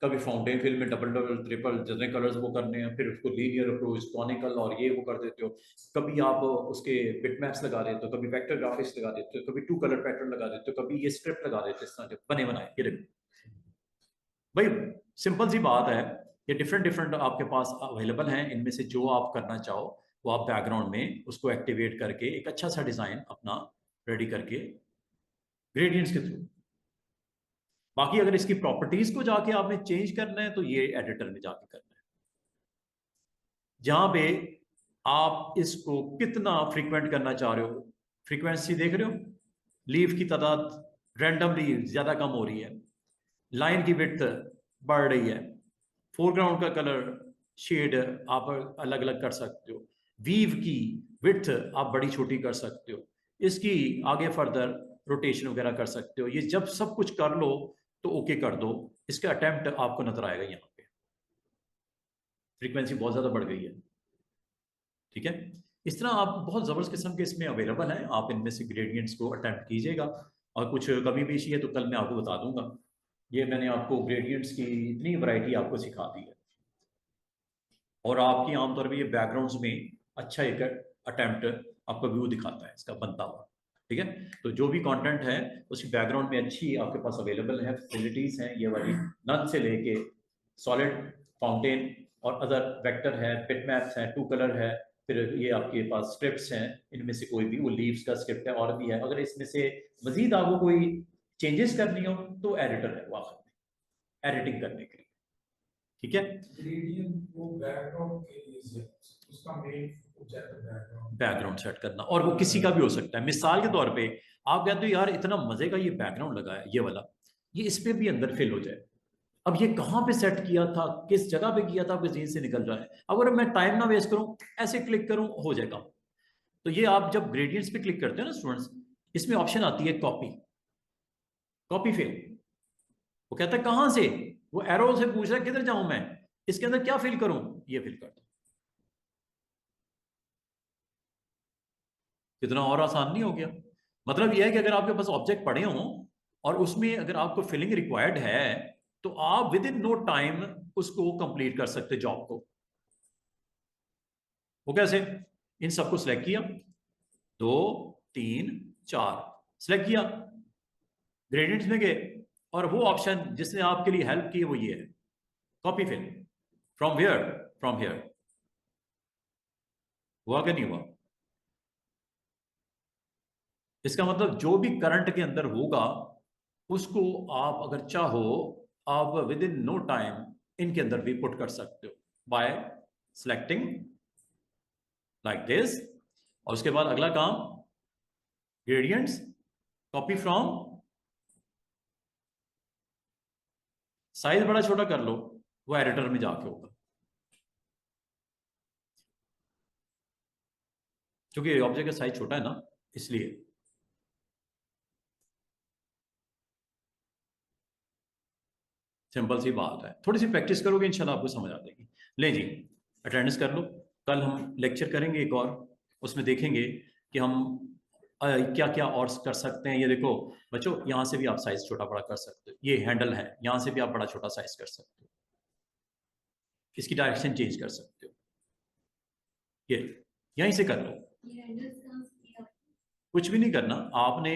[SPEAKER 1] कभी फाउंटेन फिल में डबल डबल ट्रिपल जितने कलर्स वो करने हैं, फिर उसको लीनियर अप्रोच कॉनिकल और ये वो कर देते हो। कभी आप उसके बिटमैप्स लगा देते हो, कभी वेक्टर ग्राफिक्स लगा देते हो, कभी 2 कलर पैटर्न लगा देते हो, कभी ये स्क्रिप्ट लगा देते हो, इस तरह के बने बनाए। ये देखो भाई, सिंपल सी बात है, ये डिफरेंट डिफरेंट आपके पास अवेलेबल हैं, इनमें से जो आप करना चाहो वो आप बैकग्राउंड में उसको एक्टिवेट करके एक अच्छा सा डिजाइन अपना रेडी करके ग्रेडियंट्स के थ्रू। बाकी अगर इसकी प्रॉपर्टीज को जाके आपने चेंज करना है तो ये एडिटर में जाके करना है, जहां पे आप इसको कितना फ्रीक्वेंट करना चाह रहे हो, फ्रीक्वेंसी देख रहे हो, लीफ की तादाद रैंडमली ज्यादा कम हो रही है, लाइन की विड्थ बढ़ रही है, फोरग्राउंड का कलर शेड आप अलग अलग कर सकते हो, वीव की विड्थ आप बड़ी छोटी कर सकते हो, इसकी आगे फर्दर रोटेशन वगैरह कर सकते हो। ये जब सब कुछ कर लो तो ओके कर दो, इसका अटेम्प्ट आपको नजर आएगा यहाँ पे, फ्रीक्वेंसी बहुत ज्यादा बढ़ गई है, ठीक है। इस तरह आप बहुत जबरदस्त किस्म के इसमें अवेलेबल हैं, आप इनमें से ग्रेडियंट्स को अटेम्प्ट कीजिएगा, और कुछ कमी पेशी है तो कल मैं आपको बता दूंगा। ये मैंने आपको ग्रेडियंट्स की इतनी वैरायटी आपको सिखा दी है, और आपकी आमतौर पर ये बैकग्राउंड्स में अच्छा एक अटेम्प्ट आपको व्यू दिखाता है इसका बनता हुआ। ठीक है, तो जो भी कंटेंट है उसकी बैकग्राउंड में अच्छी आपके पास अवेलेबल है, फैसिलिटीज हैं ये वाली, नन से लेके सॉलिड, फाउंटेन और अदर वेक्टर है, पिट मैप्स हैं, टू कलर है, फिर ये आपके पास स्क्रिप्ट्स हैं, इनमें से कोई भी, वो लीव्स का स्क्रिप्ट है और भी है। अगर इसमें से मजीद आपको कोई चेंजेस करनी हो तो एडिटर है वाकई में एडिटिंग करने के लिए। ठीक है,
[SPEAKER 3] ग्रेडियंट वो बैकग्राउंड के लिए उसका मेन
[SPEAKER 1] बैकग्राउंड सेट करना, और वो किसी का भी हो सकता है। मिसाल के तौर पे आप कहते हो यार इतना मजे का ये बैकग्राउंड लगा है ये वाला, ये इस पे भी अंदर फिल हो जाए। अब ये कहाँ पे सेट किया था, किस जगह पे किया था, आपके जेहन से निकल रहा है। अगर मैं टाइम ना वेस्ट करूं, ऐसे क्लिक करूं, हो जाएगा। तो ये आप जब ग्रेडियंट्स पे क्लिक करते हैं ना स्टूडेंट्स, इसमें ऑप्शन आती है कॉपी, कॉपी फिल। वो कहता है कहां से, वो एरो से पूछ रहा है किधर जाऊं मैं, इसके अंदर क्या फिल करूं, ये फिल कर दो। कितना और आसान नहीं हो गया। मतलब यह है कि अगर आपके पास ऑब्जेक्ट पड़े हों और उसमें अगर आपको फिलिंग रिक्वायर्ड है तो आप विद इन नो टाइम उसको कंप्लीट कर सकते जॉब को। वो कैसे, इन सबको सिलेक्ट किया, 2 3 4 सिलेक्ट किया, ग्रेडियंट्स में गए, और वो ऑप्शन जिसने आपके लिए हेल्प की वो ये है, copy fill from where, from here. हुआ कि नहीं हुआ? इसका मतलब जो भी करंट के अंदर होगा उसको आप अगर चाहो आप विद इन नो टाइम इनके अंदर भी पुट कर सकते हो बाय सिलेक्टिंग लाइक दिस। और उसके बाद अगला काम, ग्रेडियंट्स, कॉपी फ्रॉम, साइज बड़ा छोटा कर लो, वो एडिटर में जाके होगा, क्योंकि ऑब्जेक्ट का साइज छोटा है ना इसलिए। सिंपल सी बात है, थोड़ी सी प्रैक्टिस करोगे इंशाल्लाह आपको समझ आ जाएगी। ले जी, अटेंडेंस कर लो। कल हम लेक्चर करेंगे एक और, उसमें देखेंगे कि हम क्या क्या और कर सकते हैं। ये देखो बच्चों, यहाँ से भी आप साइज छोटा बड़ा कर सकते हो, ये हैंडल है, यहाँ से भी आप बड़ा छोटा साइज कर सकते हो, इसकी डायरेक्शन चेंज कर सकते हो, ये यहीं से कर लो। कुछ भी नहीं करना आपने,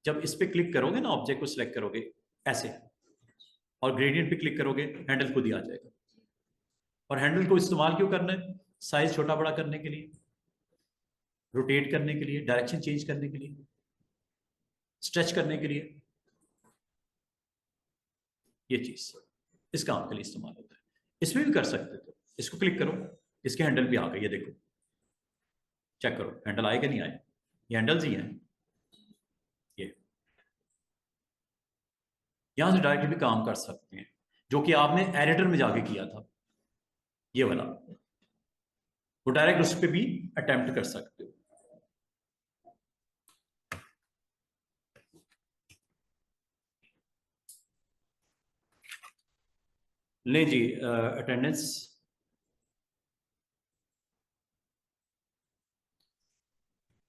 [SPEAKER 1] जब इस पे क्लिक करोगे ना, ऑब्जेक्ट को सिलेक्ट करोगे ऐसे, और ग्रेडियंट पे क्लिक करोगे, हैंडल खुद ही आ जाएगा। और हैंडल को इस्तेमाल क्यों करना है? साइज छोटा बड़ा करने के लिए, रोटेट करने के लिए, डायरेक्शन चेंज करने के लिए, स्ट्रेच करने के लिए, ये चीज इस काम के लिए इस्तेमाल होता है। इसमें भी कर सकते थे, इसको क्लिक करो, इसके हैंडल भी आ गए, ये देखो, चेक करो हैंडल आए कि नहीं आए, ये हैंडल्स ही हैं। ये यहां से डायरेक्ट भी काम कर सकते हैं, जो कि आपने एडिटर में जाके किया था, ये वाला, वो डायरेक्ट उस पर भी अटेम्प्ट कर सकते हो। ले जी, attendance.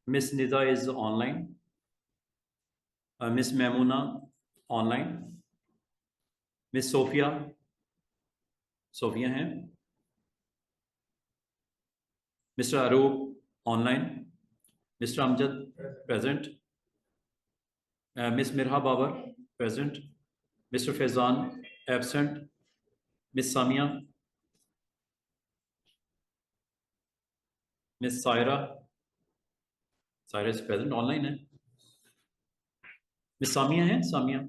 [SPEAKER 1] Miss Nija is online, miss Maimoona online, miss Sofia, Sofia हैं, mister Aroop online, mister Amjad present, miss Mirha Babar present, mister Faizan absent, miss Samia, miss Saira, Saira is present online है, मिस सामिया है, सामिया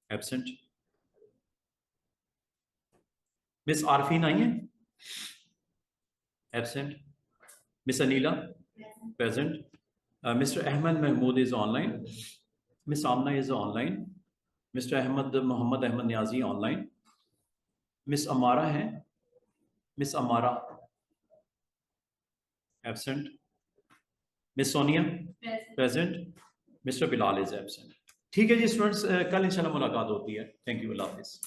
[SPEAKER 1] एब्सेंट, मिस आरफीन आई है, absent, miss Anila present, mister Ahmed Mahmood is online, miss Amna is online, mister Ahmed Mohammad Ahmed Niazi online, miss Amara है, miss Amara absent, miss Sonia present, mister Bilal is absent. ठीक है जी students, कल इंशाल्लाह मुलाकात होती है। थैंक यू, अल्लाह हाफिज।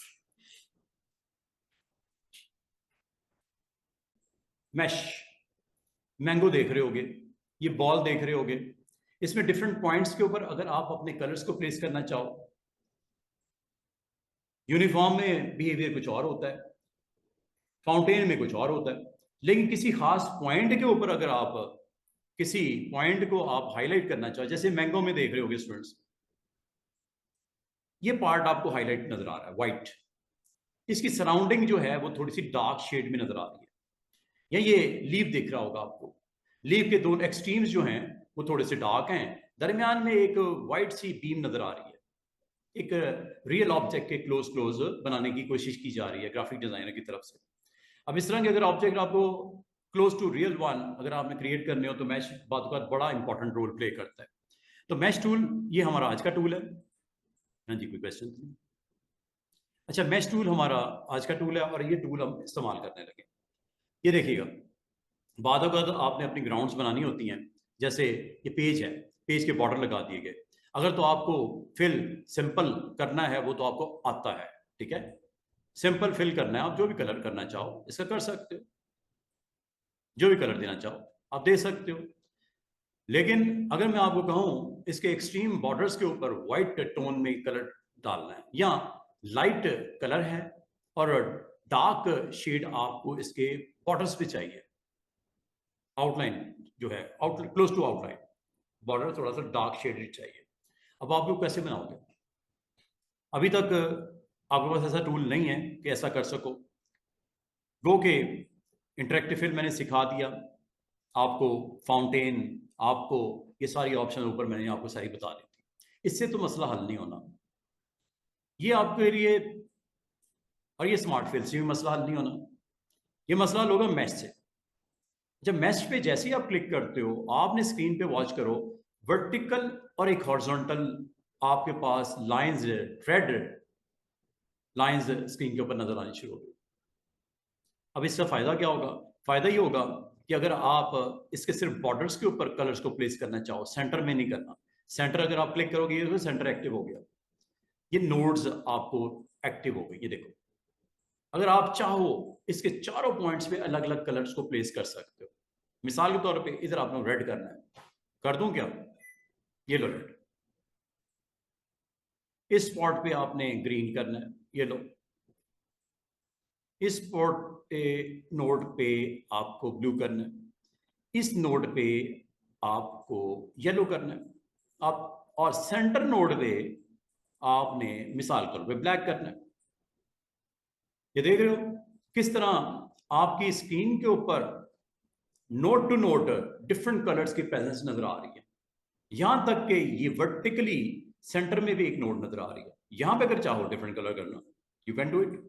[SPEAKER 1] मैश, मैंगो देख रहे होगे, ये बॉल देख रहे होगे, इसमें डिफरेंट पॉइंट्स के ऊपर अगर आप अपने कलर्स को प्लेस करना चाहो यूनिफॉर्म में बिहेवियर कुछ और होता है, फाउंटेन में कुछ और होता है। लेकिन किसी खास पॉइंट के ऊपर अगर आप किसी पॉइंट को आप हाईलाइट करना चाहो, जैसे मैंगो में देख रहे होगे स्टूडेंट्स, ये पार्ट आपको हाईलाइट नजर आ रहा है व्हाइट, इसकी सराउंडिंग जो है वो थोड़ी सी डार्क शेड में नजर आ रही है। या ये लीफ दिख रहा होगा आपको, लीफ के दोनों एक्सट्रीम्स जो हैं वो थोड़े से डार्क हैं, दरमियान में एक वाइट सी बीम नजर आ रही है। एक रियल ऑब्जेक्ट के क्लोज क्लोज बनाने की कोशिश की जा रही है ग्राफिक डिजाइनर की तरफ से। अब इस तरह के अगर ऑब्जेक्ट आपको क्लोज टू रियल वन अगर आपने क्रिएट करने हो तो मैश बात का बड़ा इंपॉर्टेंट रोल प्ले करता है। तो मैश टूल ये हमारा आज का टूल है। हाँ जी, कोई क्वेश्चन? अच्छा, मैश टूल हमारा आज का टूल है और ये टूल हम इस्तेमाल करने लगे। ये देखिएगा, बाद अगर आपने अपनी ग्राउंड्स बनानी होती हैं, जैसे ये पेज है, पेज के बॉर्डर लगा दिए गए, अगर तो आपको फिल सिंपल करना है वो तो आपको आता है, ठीक है, सिंपल फिल करना है, आप जो भी कलर करना चाहो इसका कर सकते हो, जो भी कलर देना चाहो आप दे सकते हो। लेकिन अगर मैं आपको कहूं इसके एक्सट्रीम बॉर्डर्स के ऊपर व्हाइट टोन में कलर डालना है या लाइट कलर है और डार्क शेड आपको इसके बॉर्डर्स पे चाहिए, आउटलाइन जो है out close to outline, border थोड़ा सा डार्क शेडेड चाहिए, अब आप लोग कैसे बनाओगे? अभी तक आपके पास ऐसा टूल नहीं है कि ऐसा कर सको। गो के इंटरेक्टिव फिल मैंने सिखा दिया आपको, फाउंटेन, आपको ये सारी ऑप्शन ऊपर मैंने आपको सारी बता दी थी, इससे तो मसला हल नहीं होना। ये आपके लिए और ये स्मार्ट फिल से भी मसला हल नहीं होना, ये मसला हल होगा मैश से। जब मैश पे जैसे ही आप क्लिक करते हो आपने स्क्रीन पे वॉच करो, वर्टिकल और एक हॉरिजॉन्टल आपके पास लाइंस, रेड लाइंस स्क्रीन के ऊपर नजर आनी शुरू हो गई। अब इसका फायदा क्या होगा? फायदा ये होगा कि अगर आप इसके सिर्फ बॉर्डर्स के ऊपर कलर्स को प्लेस करना चाहो, सेंटर में नहीं करना, सेंटर अगर आप क्लिक करोगे ये सेंटर एक्टिव हो गया, ये नोड्स आपको एक्टिव हो गई। ये देखो, अगर आप चाहो इसके चारों पॉइंट्स पे अलग अलग कलर्स को प्लेस कर सकते हो। मिसाल के तौर पे इधर आपने रेड करना है, कर दूं क्या? ये लो रेड। इस स्पॉट पे आपने ग्रीन करना है, ये लो। इस स्पॉट पे नोड पे आपको ब्लू करना है, इस नोड पे आपको येलो करना है, आप और सेंटर नोड पे आपने मिसाल के तौर पे ब्लैक करना है। ये देख रहे हो किस तरह आपकी स्क्रीन के ऊपर node to node different colours की प्रेजेंस नजर आ रही है, यहां तक कि ये वर्टिकली सेंटर में भी एक नोड नजर आ रही है। यहां पे अगर चाहो डिफरेंट कलर करना, you can do it.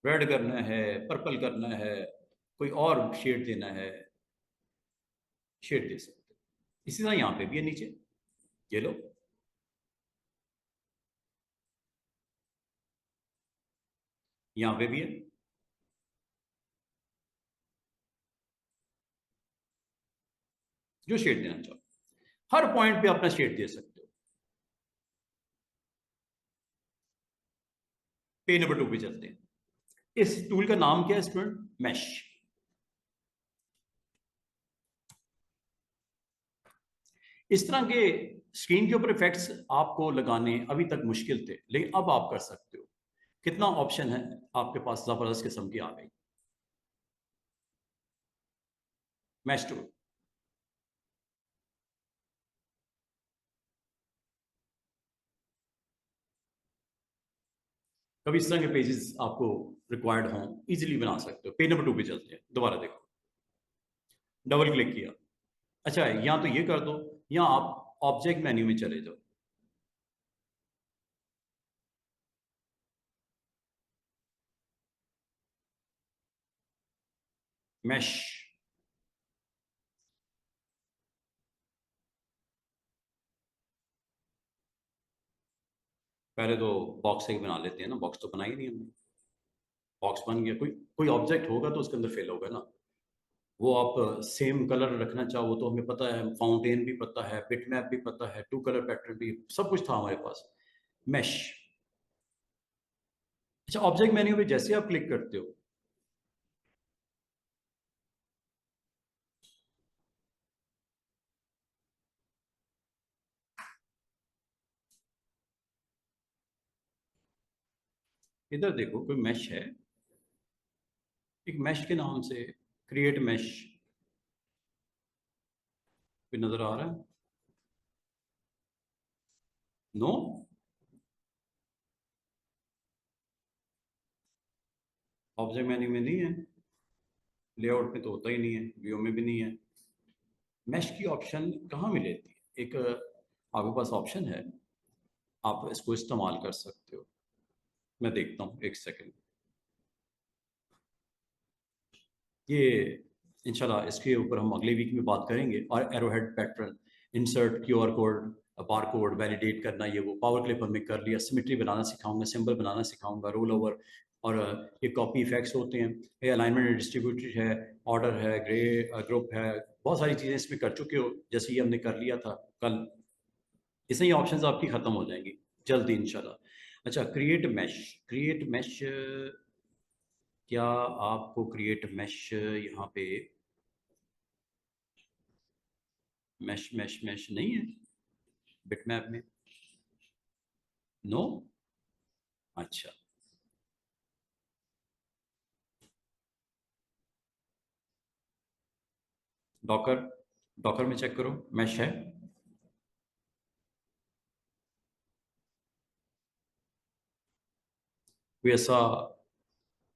[SPEAKER 1] Red करना है, पर्पल करना है, कोई और शेड देना है, शेड दे सकते हो। इसी तरह यहां पे भी है नीचे, ये लो, यहां पे भी है, जो शेड देना चाहो हर पॉइंट पे अपना शेड दे सकते हो। पेज नंबर 2 पे चलते हैं। इस टूल का नाम क्या है स्टूडेंट? मैश। इस तरह के स्क्रीन के ऊपर इफेक्ट्स आपको लगाने अभी तक मुश्किल थे, लेकिन अब आप कर सकते हो। कितना ऑप्शन है आपके पास, जबरदस्त किस्म की आ गई मैश टूल। कभी इस तरह के पेजेस आपको रिक्वायर्ड हों, इजीली बना सकते हो। पेज नंबर 2 पे चलते हैं, दोबारा देखो, डबल क्लिक किया, अच्छा यहां तो ये कर दो, यहां आप ऑब्जेक्ट मेन्यू में चले जाओ, मैश। पहले तो बॉक्स एक बना लेते हैं ना, बॉक्स तो बनाई नहीं हमने, बॉक्स बन गया, कोई कोई ऑब्जेक्ट होगा तो उसके अंदर फिल होगा ना। वो आप सेम कलर रखना चाहो वो तो हमें पता है, फाउंटेन भी पता है, बिटमैप भी पता है, टू कलर पैटर्न भी, सब कुछ था हमारे पास। मैश। अच्छा, ऑब्जेक्ट मेन्यू में जैसे आप क्लिक करते हो, इधर देखो कोई मैश है, एक मैश के नाम से क्रिएट मैश कोई नजर आ रहा है? नो, ऑब्जेक्ट मेन्यू में नहीं है, लेआउट में तो होता ही नहीं है, व्यू में भी नहीं है। मैश की ऑप्शन कहाँ मिलेती है? एक आपके पास ऑप्शन है, आप इसको इस्तेमाल कर सकते हो। मैं देखता हूँ, एक सेकंड। ये इंशाल्लाह इसके ऊपर हम अगले वीक में बात करेंगे। और arrowhead pattern, insert QR code, bar code validate करना, ये वो पावर क्लिपर में कर लिया। सिमेट्री बनाना सिखाऊंगा, सिंबल बनाना सिखाऊंगा, रोल ओवर, और ये कॉपी इफेक्ट्स होते हैं, ये अलाइनमेंट डिस्ट्रीब्यूटेड है, ऑर्डर है, ग्रे ग्रुप है, बहुत सारी चीज़ें इसमें कर चुके हो। जैसे ये हमने कर लिया था कल, इससे ये ऑप्शंस आपकी ख़त्म हो जाएंगी जल्दी इंशाल्लाह। अच्छा, क्रिएट मैश, क्रिएट मैश, क्या आपको क्रिएट मैश यहाँ पे मैश मैश मैश नहीं है बिटमैप में? नो, अच्छा, डॉकर, डॉकर में चेक करो मैश है? कोई ऐसा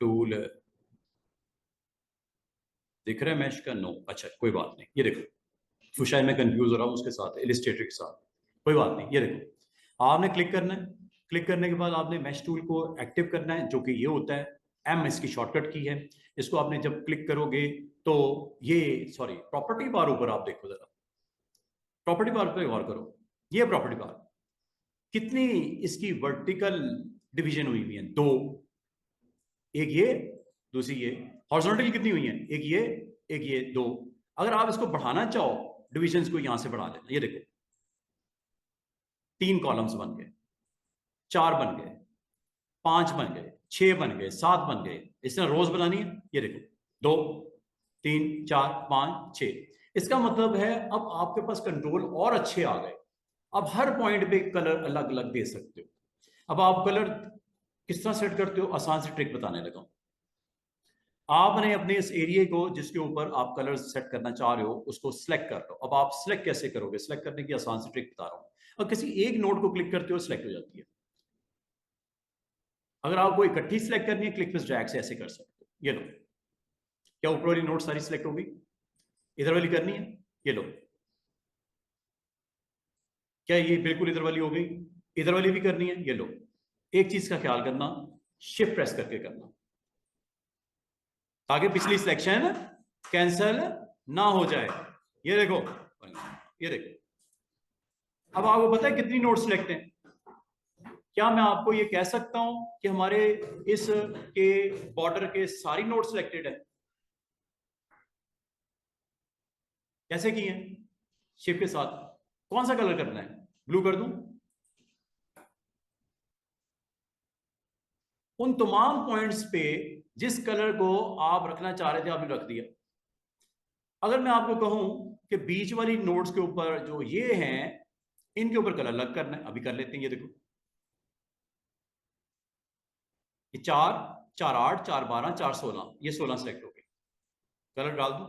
[SPEAKER 1] टूल दिख रहा है मैश का? नो, अच्छा कोई बात नहीं। ये देखो, तो शायद मैं कंफ्यूज हो रहा हूँ उसके साथ, इलिस्ट्रेटर के साथ। कोई बात नहीं, ये देखो, आपने क्लिक करना है। क्लिक करने के बाद आपने मैश टूल को एक्टिव करना है, जो कि ये होता है, एम इसकी शॉर्टकट की है। इसको आपने जब क्लिक करोगे तो ये, सॉरी, प्रॉपर्टी बार ऊपर आप देखो जरा, प्रॉपर्टी बार पे गौर करो। ये प्रॉपर्टी बार, कितनी इसकी वर्टिकल डिवीजन हुई हुई है? दो, एक ये, दूसरी ये। हॉरिजॉन्टल कितनी हुई है? एक ये, एक ये, दो। अगर आप इसको बढ़ाना चाहो, डिविजन्स को यहां से बढ़ा लेना। ये देखो, 3 कॉलम्स बन गए, 4 बन गए, 5 बन गए, 6 बन गए, 7 बन गए। इस तरह रोज बनानी है। ये देखो, 2, 3, 4, 5, 6। इसका मतलब है अब आपके पास कंट्रोल और अच्छे आ गए। अब हर पॉइंट पे कलर अलग अलग दे सकते हो। अब आप कलर किस तरह सेट करते हो, आसान से ट्रिक बताने लगा हूं। आपने अपने इस एरिया को जिसके ऊपर आप कलर सेट करना चाह रहे हो उसको सिलेक्ट कर लो। अब आप सिलेक्ट कैसे करोगे? सिलेक्ट करने की आसान सी ट्रिक बता रहा हूं। और किसी एक नोड को क्लिक करते हो, सिलेक्ट हो जाती है। अगर आपको इकट्ठी सिलेक्ट करनी है, क्लिक प्लस ड्रैग से ऐसे कर सकते हो। ये लो, क्या ऊपर वाली नोड सारी सिलेक्ट होगी? इधर वाली करनी है, ये लो, क्या ये बिल्कुल इधर वाली हो गई? इधर वाली भी करनी है, ये लो। एक चीज का ख्याल करना, शिफ्ट प्रेस करके करना, ताकि पिछली सिलेक्शन कैंसल ना हो जाए। ये देखो, ये देखो, अब आपको पता है कितनी नोट सिलेक्ट हैं? क्या मैं आपको ये कह सकता हूं कि हमारे इस के बॉर्डर के सारी नोट सिलेक्टेड है? कैसे किए हैं? शिफ्ट के साथ। कौन सा कलर करना है? ब्लू कर दूं? उन तमाम पॉइंट्स पे जिस कलर को आप रखना चाह रहे थे आपने रख दिया। अगर मैं आपको कहूं कि बीच वाली नोट्स के ऊपर जो ये हैं, इनके ऊपर कलर अलग करना है, अभी कर लेते हैं। ये देखो, ये 4, 4, 8, 4, 12, 4, 16, ये 16 सेलेक्ट हो गए। कलर डाल दो।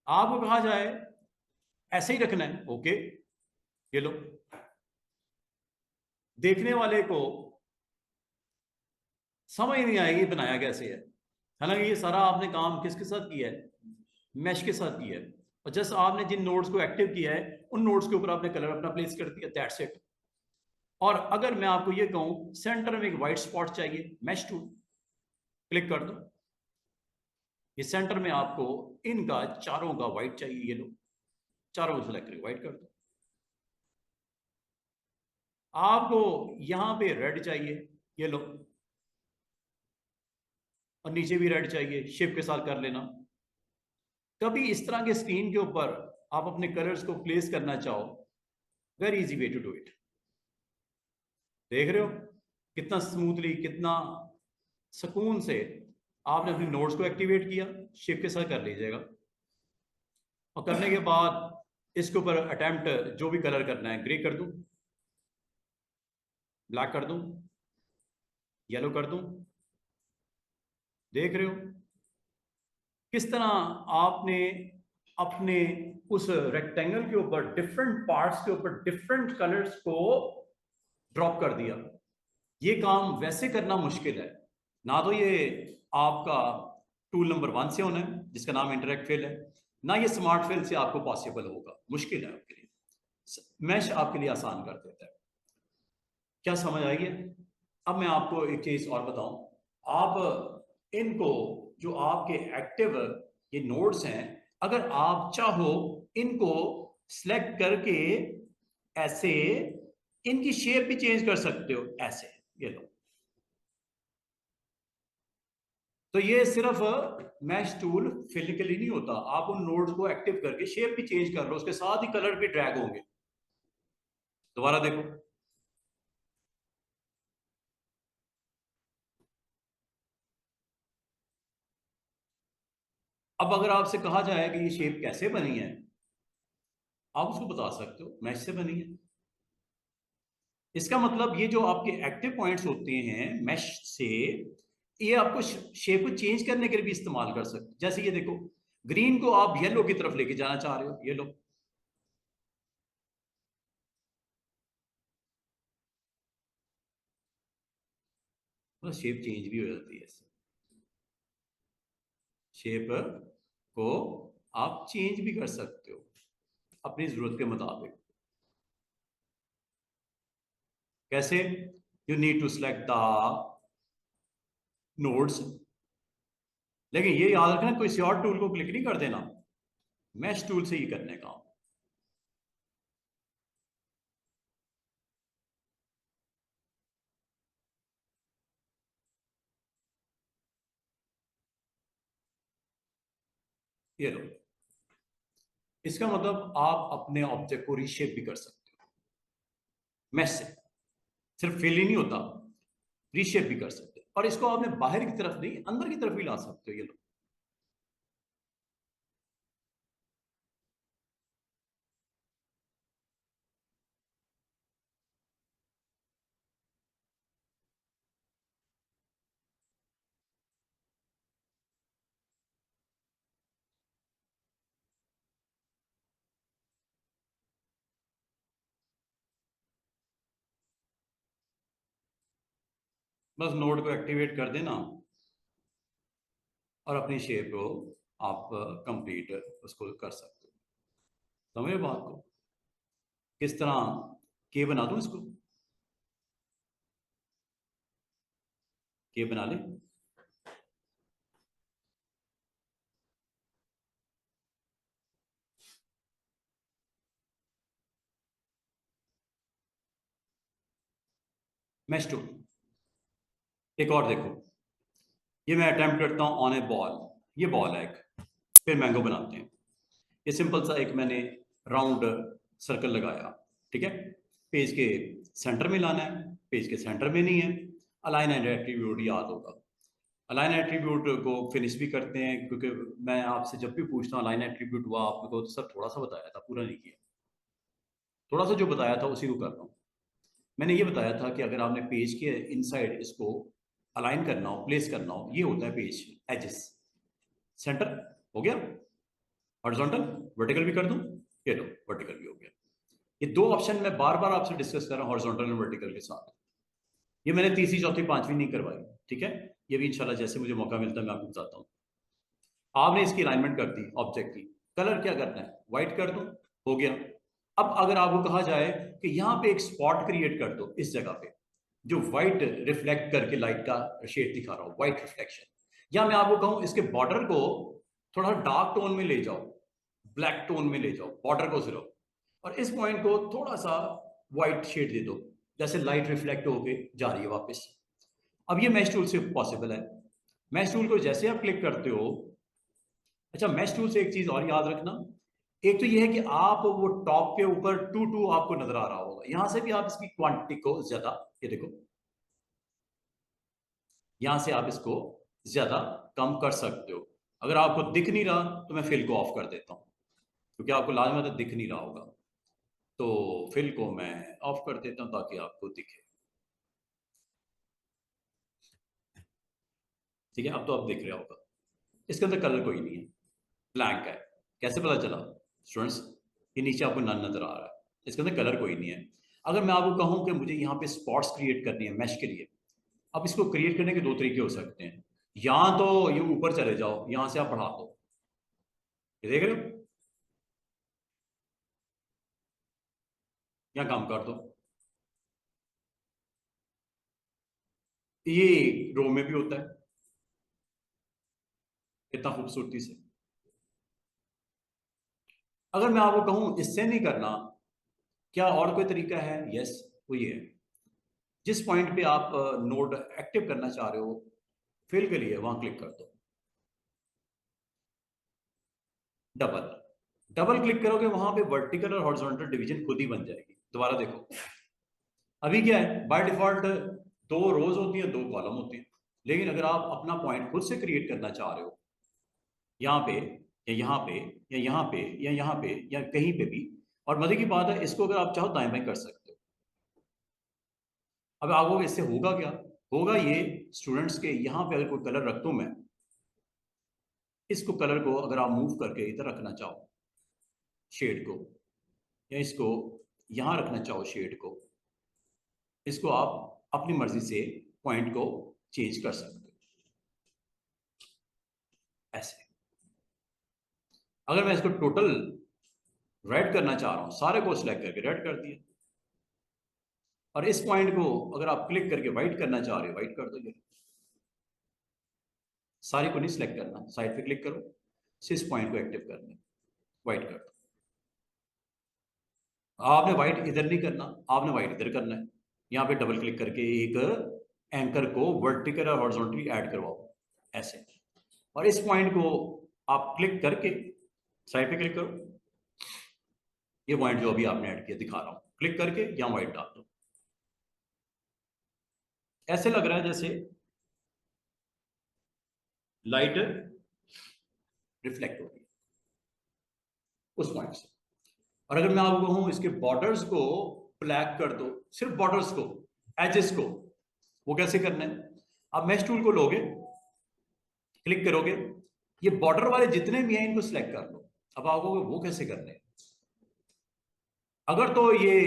[SPEAKER 1] आपको कहा जाए ऐसे ही रखना है, ओके, ये लो। देखने वाले को समझ नहीं आएगी बनाया कैसे है। हालांकि ये सारा आपने काम किसके साथ किया है? मैश के साथ किया है। और जस्ट आपने जिन नोड्स को एक्टिव किया है, उन नोड्स के ऊपर आपने कलर अपना प्लेस कर दिया, दैट्स इट। और अगर मैं आपको ये कहूं सेंटर में एक व्हाइट स्पॉट चाहिए, मैश टूल क्लिक कर दो। ये सेंटर में आपको इनका चारों का व्हाइट चाहिए, ये लो, चारों को सिलेक्ट करके व्हाइट कर दो। आपको यहां पे रेड चाहिए, ये लो, और नीचे भी रेड चाहिए, शिफ्ट के साथ कर लेना। कभी इस तरह के स्क्रीन के ऊपर आप अपने कलर्स को प्लेस करना चाहो, very easy way to do it. देख रहे हो कितना स्मूथली, कितना सुकून से आपने अपने नोड्स को एक्टिवेट किया। शिफ्ट के साथ कर लीजिएगा, और करने के बाद इसके ऊपर अटेम्प्ट जो भी कलर करना है, ग्रे कर दूं। ब्लैक कर दूं, येलो कर दूं? देख रहे हो किस तरह आपने अपने उस रेक्टेंगल के ऊपर डिफरेंट पार्ट्स के ऊपर डिफरेंट कलर्स को ड्रॉप कर दिया। ये काम वैसे करना मुश्किल है, ना तो ये आपका टूल नंबर 1 से होना है जिसका नाम इंटरेक्ट फिल है, ना ये स्मार्ट फिल से आपको पॉसिबल होगा, मुश्किल है आपके लिए। मैश आपके लिए आसान कर देता है। क्या समझ आई है? अब मैं आपको एक चीज और बताऊं, आप इनको जो आपके एक्टिव ये नोड्स हैं, अगर आप चाहो इनको सिलेक्ट करके ऐसे इनकी शेप भी चेंज कर सकते हो, ऐसे ये लो। तो ये सिर्फ मैश टूल फिजिकली नहीं होता, आप उन नोड्स को एक्टिव करके शेप भी चेंज कर लो, उसके साथ ही कलर भी ड्रैग होंगे। दोबारा देखो, अब अगर आपसे कहा जाए कि ये शेप कैसे बनी है, आप उसको बता सकते हो मैश से बनी है। इसका मतलब ये जो आपके एक्टिव पॉइंट्स होते हैं मैश से, ये आपको शेप को चेंज करने के लिए भी इस्तेमाल कर सकते। जैसे ये देखो, ग्रीन को आप येलो की तरफ लेके जाना चाह रहे हो, ये लो, तो शेप चेंज भी हो जाती है। शेप को आप चेंज भी कर सकते हो अपनी जरूरत के मुताबिक। कैसे? You need to select the nodes, लेकिन ये याद रखना कोई सी और टूल को क्लिक नहीं कर देना, मैश टूल से ही करने का। ये लो, इसका मतलब आप अपने ऑब्जेक्ट को रीशेप भी कर सकते हो मैश से, सिर्फ फिल ही नहीं होता, रीशेप भी कर सकते हो। और इसको आपने बाहर की तरफ नहीं, अंदर की तरफ भी ला सकते हो। ये लो, बस नोड को एक्टिवेट कर देना और अपनी शेप को आप कंप्लीट उसको कर सकते हो। समझे बात को? किस तरह के बना दूं इसको, के बना ले। मैश टूल, एक और देखो, ये मैं अटेम्प्ट करता हूं ऑन ए बॉल, ये बॉल है एक, फिर मैंगो बनाते हैं। ये सिंपल सा एक मैंने राउंड सर्कल लगाया, ठीक है, पेज के सेंटर में लाना है, पेज के सेंटर में नहीं है। अलाइन एंड एट्रीब्यूट याद होगा, अलाइन एट्रीब्यूट को फिनिश भी करते हैं, क्योंकि मैं आपसे जब भी पूछता हूँ अलाइन एट्रीब्यूट हुआ आपको, तो सर थोड़ा सा बताया था, पूरा नहीं किया, थोड़ा सा जो बताया था उसी को कर रहा हूँ। मैंने ये बताया था कि अगर आपने पेज के इनसाइड इसको अलाइन करना हो, प्लेस करना हो, ये होता है पेज एजेस। सेंटर हो गया, हॉरिजॉन्टल वर्टिकल भी कर दूं, ये लो वर्टिकल भी हो गया। ये दो ऑप्शन मैं बार बार आपसे डिस्कस कर रहा हूं हॉरिजॉन्टल और वर्टिकल के साथ। ये मैंने तीसरी चौथी पांचवी नहीं करवाई, ठीक है, ये भी इंशाल्लाह जैसे मुझे मौका मिलता है मैं आपको बताता हूँ। आपने इसकी अलाइनमेंट कर दी ऑब्जेक्ट की, कलर क्या करना है, व्हाइट कर दूं, हो गया। अब अगर आपको कहा जाए कि यहाँ पे एक स्पॉट क्रिएट कर दो इस जगह पे, जो व्हाइट रिफ्लेक्ट करके लाइट का शेड दिखा रहा हूं, व्हाइट रिफ्लेक्शन, या मैं आपको कहूं इसके बॉर्डर को थोड़ा डार्क टोन में ले जाओ, ब्लैक टोन में ले जाओ बॉर्डर को सिर्फ, और इस पॉइंट को थोड़ा सा व्हाइट शेड दे दो, जैसे लाइट रिफ्लेक्ट होके जा रही है वापस। अब ये मैश टूल से पॉसिबल है। मैश टूल को जैसे आप क्लिक करते हो, अच्छा मैश टूल से एक चीज और याद रखना, एक तो ये है कि आप वो टॉप के ऊपर 2 आपको नजर आ रहा होगा, यहां से भी आप इसकी क्वांटिटी को ज्यादा, ये देखो यहां से आप इसको ज्यादा कम कर सकते हो। अगर आपको दिख नहीं रहा तो मैं फिल को ऑफ कर देता हूं, क्योंकि आपको लाजमत दिख नहीं रहा होगा, तो फिल को मैं ऑफ कर देता हूं ताकि आपको दिखे। ठीक है, अब तो आप देख रहे होगा इसके अंदर कलर कोई नहीं है, ब्लैंक है। कैसे पता चला स्टूडेंट्स? ये नीचे आपको नन नजर आ रहा है, इसके अंदर कलर कोई नहीं है। अगर मैं आपको कहूं कि मुझे यहाँ पे स्पॉट्स क्रिएट करनी है मैश के लिए, अब इसको क्रिएट करने के दो तरीके हो सकते हैं। यहाँ तो ये ऊपर चले जाओ, यहाँ से आप बढ़ा दो, ये देख रहे हो, यहाँ कम कर दो, ये रो में भी होता है कितना खूबसूरती से। अगर मैं आपको कहूं इससे नहीं करना, क्या और कोई तरीका है? यस, वो ये है, जिस पॉइंट पे आप नोड एक्टिव करना चाह रहे हो फिल के लिए, वहां क्लिक कर दो, डबल डबल क्लिक करोगे, वहां पे वर्टिकल और हॉरिजॉन्टल डिवीजन खुद ही बन जाएगी। दोबारा देखो, अभी क्या है, बाय डिफॉल्ट दो रोज होती है, दो कॉलम होती है, लेकिन अगर आप अपना पॉइंट खुद से क्रिएट करना चाह रहे हो, यहाँ पे या यहाँ पे या यहाँ पे या यहाँ पे या कहीं पे भी, और मजे की बात है इसको अगर आप चाहो दाएं बाएं कर सकते हो। अब आपको इससे होगा क्या? होगा ये स्टूडेंट्स के, यहाँ पे अगर कोई कलर रख दूं मैं, इसको कलर को अगर आप मूव करके इधर रखना चाहो शेड को, या इसको यहां रखना चाहो शेड को, इसको आप अपनी मर्जी से पॉइंट को चेंज कर सकते हो ऐसे। अगर मैं इसको टोटल रेड करना चाह रहा हूं, सारे को सिलेक्ट करके रेड कर दिया, और इस पॉइंट को अगर आप क्लिक करके व्हाइट करना चाह रहे हो, व्हाइट कर दो। ये सारी को नहीं सिलेक्ट करना, साइड पे क्लिक करो, इस पॉइंट को एक्टिव करना है, व्हाइट कर दो। आपने व्हाइट इधर नहीं करना, आपने व्हाइट इधर करना है। यहाँ पे डबल क्लिक करके एक एंकर को वर्टिकल और हॉरिजॉन्टली ऐड करवाओ ऐसे, और इस पॉइंट को आप क्लिक करके साइड पे क्लिक करो, ये पॉइंट जो अभी आपने ऐड किया दिखा रहा हूं, क्लिक करके यहां व्हाइट डाल दो। ऐसे लग रहा है जैसे लाइट रिफ्लेक्ट हो रही है उस पॉइंट से। और अगर मैं आपको कहूं इसके बॉर्डर्स को ब्लैक कर दो, सिर्फ बॉर्डर्स को, एजेस को, वो कैसे करना है? आप मैश टूल को लोगे, क्लिक करोगे, ये बॉर्डर वाले जितने भी हैं इनको सिलेक्ट कर लो। अब आपको वो कैसे करने हैं? अगर तो ये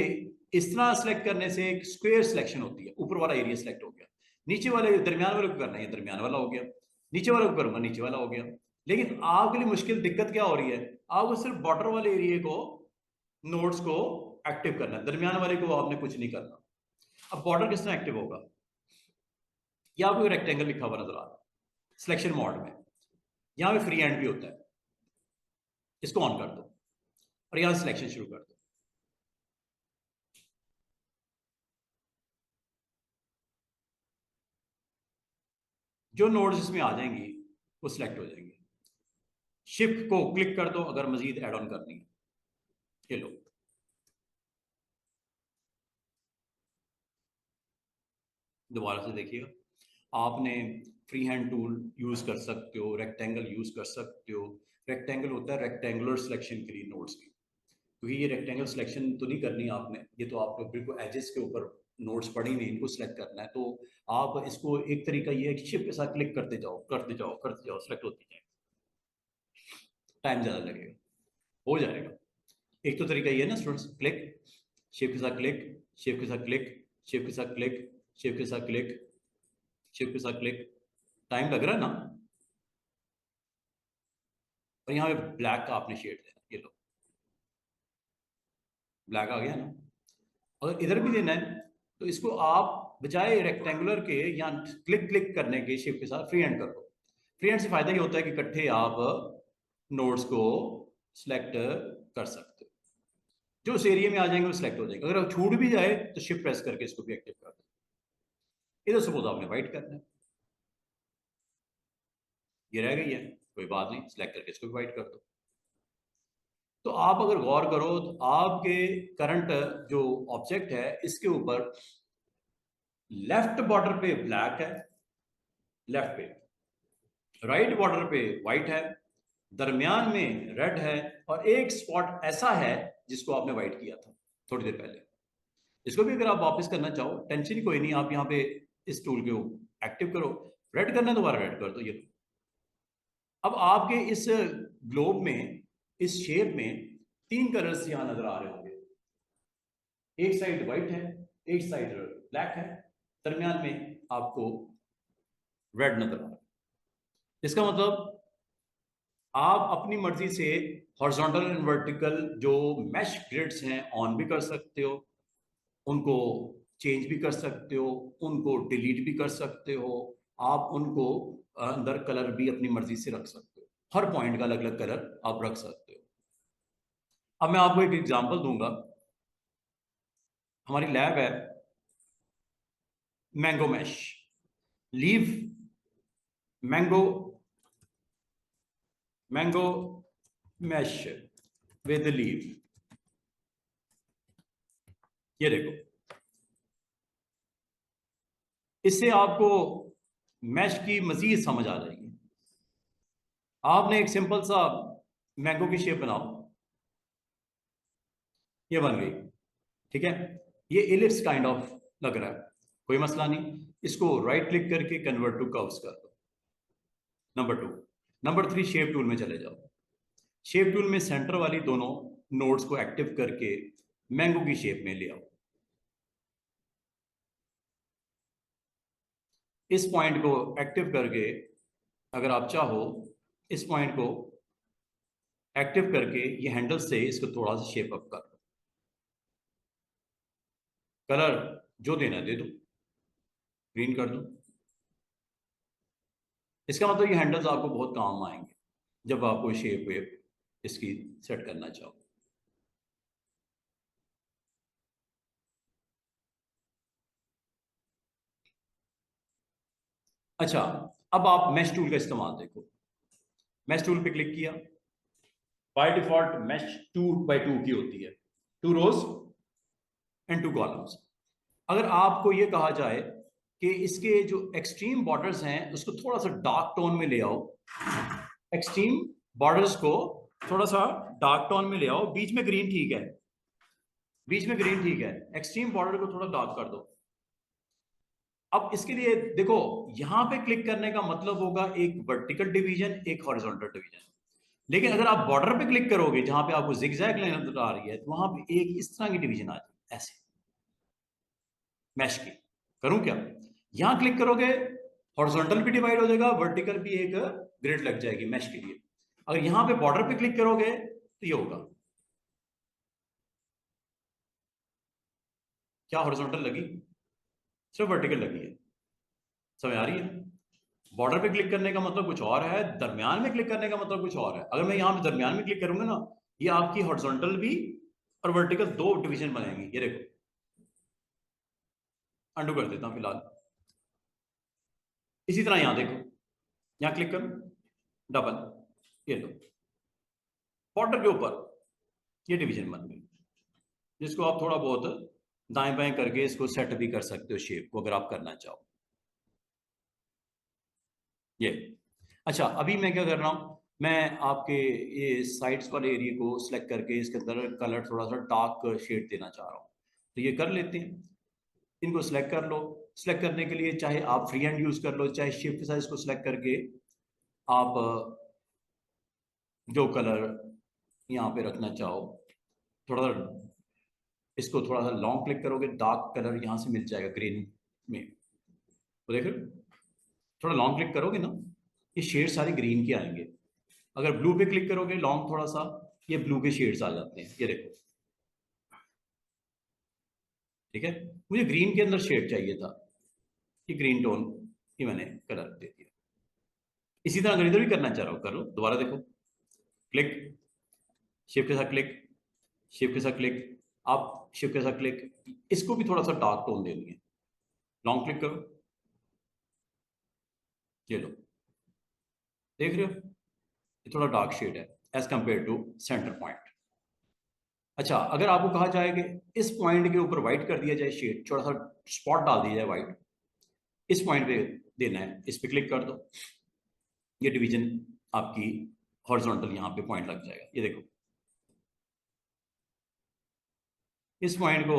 [SPEAKER 1] इस तरह सिलेक्ट करने से एक स्क्वायर सिलेक्शन होती है, ऊपर वाला एरिया सिलेक्ट हो गया, नीचे वाले दरमियान वाले को करना है, ये दरमियान वाला हो गया, नीचे वाले को करूंगा नीचे वाला हो गया। लेकिन आपके लिए मुश्किल दिक्कत क्या हो रही है? आपको सिर्फ बॉर्डर वाले एरिया को, नोड्स को एक्टिव करना है, दरमियान वाले को आपने कुछ नहीं करना। अब बॉर्डर किस तरह एक्टिव होगा? ये आपको रेक्टेंगल लिखा हुआ नजर आ रहा है सिलेक्शन मोड में, यहां पे फ्री हैंड भी होता है, इसको ऑन कर दो और यहां सिलेक्शन शुरू कर दो। जो नोड्स इसमें आ जाएंगी वो सिलेक्ट हो जाएंगे। शिफ्ट को क्लिक कर दो अगर मजीद ऐड ऑन करनी है, ये लो। दोबारा से देखिएगा, आपने फ्री हैंड टूल यूज कर सकते हो, रेक्टेंगल यूज कर सकते हो। रेक्टेंगल होता है रेक्टेंगुलर सिलेक्शन के लिए नोड्स की, क्योंकि ये रेक्टेंगल सिलेक्शन तो नहीं करनी आपने, ये तो आपको बिल्कुल एजेस के ऊपर नोड्स पड़ी नहीं, इनको सिलेक्ट करना है। तो आप इसको, एक तरीका ये है कि शिफ्ट के साथ क्लिक करते जाओ करते जाओ करते जाओ, सिलेक्ट होती जाए, टाइम ज्यादा लगेगा, हो जाएगा। एक तो तरीका ये है ना स्टूडेंट्स, क्लिक, शिफ्ट के साथ क्लिक, शिफ्ट के साथ क्लिक, शिफ्ट के साथ क्लिक, शिफ्ट के साथ क्लिक, शिफ्ट के साथ क्लिक, टाइम लग रहा है ना। और यहाँ पे ब्लैक का आपने शेड देना, ये लो ब्लैक आ गया ना। अगर इधर भी देना है तो इसको आप बजाय रेक्टेंगुलर के यहाँ क्लिक क्लिक करने के शिफ्ट के साथ फ्री हैंड कर दो। फ्री हैंड से फायदा ये होता है कि इकट्ठे आप नोड्स को सिलेक्ट कर सकते हो, जो उस एरिया में आ जाएंगे वो सिलेक्ट हो जाएगा। अगर छूट भी जाए तो शिफ्ट प्रेस करके इसको भी एक्टिव कर दो। इधर सपोज आपने व्हाइट करना है, ये रह गई है, कोई बात नहीं, सिलेक्ट करके इसको भी व्हाइट कर दो। तो आप अगर गौर करो तो आपके करंट जो ऑब्जेक्ट है इसके ऊपर लेफ्ट बॉर्डर पे ब्लैक है, लेफ्ट पे, राइट बॉर्डर पे व्हाइट है, दरमियान में रेड है, और एक स्पॉट ऐसा है जिसको आपने व्हाइट किया था थोड़ी देर पहले। इसको भी अगर आप वापस करना चाहो टेंशन ही कोई नहीं, आप यहाँ पे इस टूल को एक्टिव करो, रेड करना है दोबारा रेड कर दो। ये अब आपके इस ग्लोब में, इस शेप में 3 कलर्स यहां नजर आ रहे होंगे। एक साइड व्हाइट है, एक साइड ब्लैक है, दरमियान में आपको रेड नजर आ रहा है। इसका मतलब आप अपनी मर्जी से हॉरिजॉन्टल एंड वर्टिकल जो मैश ग्रिड्स हैं ऑन भी कर सकते हो, उनको चेंज भी कर सकते हो, उनको डिलीट भी कर सकते हो, आप उनको अंदर कलर भी अपनी मर्जी से रख सकते हो। हर पॉइंट का अलग अलग कलर आप रख सकते हो। अब मैं आपको एक एग्जांपल दूंगा। हमारी लैब है mango mesh, leave mango, mango mesh with leave. ये देखो, इससे आपको मैश की मजीद समझ आ जाएगी। आपने एक सिंपल सा मैंगो की शेप बनाओ, ये बन गई, ठीक है। ये इलिप्स काइंड ऑफ लग रहा है, कोई मसला नहीं। इसको राइट क्लिक करके कन्वर्ट टू कर्व्स कर दो, नंबर 2। नंबर 3, शेप टूल में चले जाओ। शेप टूल में सेंटर वाली दोनों नोड्स को एक्टिव करके मैंगो की शेप में ले आओ। इस पॉइंट को एक्टिव करके, अगर आप चाहो इस पॉइंट को एक्टिव करके ये हैंडल से इसको थोड़ा सा शेप अप कर दो। कलर जो देना दे दो, ग्रीन कर दो। इसका मतलब ये हैंडल्स आपको बहुत काम आएंगे जब आप कोई शेप वेप इसकी सेट करना चाहो। अच्छा, अब आप मैश टूल का इस्तेमाल देखो। मैश टूल पे क्लिक किया, बाय डिफॉल्ट मैश 2x2 की होती है, 2 रोज एंड 2 कॉलम्स। अगर आपको ये कहा जाए कि इसके जो एक्सट्रीम बॉर्डर्स हैं उसको थोड़ा सा डार्क टोन में ले आओ, एक्सट्रीम बॉर्डर्स को थोड़ा सा डार्क टोन में ले आओ, बीच में ग्रीन ठीक है, बीच में ग्रीन ठीक है, एक्सट्रीम बॉर्डर को थोड़ा डार्क कर दो। अब इसके लिए देखो, यहां पे क्लिक करने का मतलब होगा एक वर्टिकल डिवीजन, एक हॉरिजॉन्टल डिवीजन। लेकिन अगर आप बॉर्डर पे क्लिक करोगे जहां पे आपको जिगजैग लाइन नजर आ रही है, तो वहां पे एक इस तरह की डिवीजन आ जाए, ऐसे मैश की। करूं क्या, यहां क्लिक करोगे हॉरिजॉन्टल भी डिवाइड हो जाएगा, वर्टिकल भी एक ग्रिड लग जाएगी मैश के लिए। अगर यहां पे बॉर्डर पे क्लिक करोगे तो ये होगा, क्या हॉरिजॉन्टल लगी, सिर्फ वर्टिकल लगी है। समझ आ रही है? बॉर्डर पे क्लिक करने का मतलब कुछ और है, दरमियान में क्लिक करने का मतलब कुछ और है। अगर मैं यहां पे दरमियान में क्लिक करूंगा ना, ये आपकी हॉरिजॉन्टल भी और वर्टिकल 2 डिवीजन बनाएंगे। ये देखो, अंडू कर देता हूं फिलहाल। इसी तरह यहां देखो, यहां क्लिक करो, डबल, ये लो, बॉर्डर के ऊपर ये डिवीजन बन गई, जिसको आप थोड़ा बहुत दाएं बाएं करके इसको सेट भी कर सकते हो शेप को, अगर आप करना चाहो। ये अच्छा, अभी मैं क्या कर रहा हूं, मैं आपके ये साइड्स वाले एरिया को सिलेक्ट करके इसके अंदर कलर थोड़ा सा डार्क शेड देना चाह रहा हूं, तो ये कर लेते हैं। इनको सिलेक्ट कर लो। सिलेक्ट करने के लिए चाहे आप फ्री हैंड यूज कर लो, चाहे शिफ्ट साइज को सिलेक्ट करके आप जो कलर यहाँ पे रखना चाहो, थोड़ा सा इसको थोड़ा सा लॉन्ग क्लिक करोगे, डार्क कलर यहाँ से मिल जाएगा ग्रीन में, तो देखो थोड़ा लॉन्ग क्लिक करोगे ना, ये शेड सारे ग्रीन के आएंगे। अगर ब्लू पे क्लिक करोगे लॉन्ग थोड़ा सा, ये ब्लू के शेड्स आ जाते हैं, ये देखो, ठीक है। मुझे ग्रीन के अंदर शेड चाहिए था, ये ग्रीन टोन की मैंने कलर दे दिया। इसी तरह अगर इधर भी करना चाह रहा हो कर लो, दोबारा देखो, क्लिक, शिफ्ट के साथ क्लिक, शिफ्ट के साथ क्लिक, आप शिफ्ट के साथ क्लिक, इसको भी थोड़ा सा डार्क टोन देनी है, लॉन्ग क्लिक करो, ये लो, देख रहे हो, ये थोड़ा डार्क शेड है as compare to centre point. अच्छा, अगर आपको कहा जाए कि इस पॉइंट के ऊपर व्हाइट कर दिया जाए शेड, थोड़ा सा स्पॉट डाल दिया जाए व्हाइट, इस पॉइंट पे देना है, इस पे क्लिक कर दो, ये डिवीजन आपकी हॉरिजॉन्टल यहाँ पे पॉइंट लग जाएगा। ये देखो, इस पॉइंट को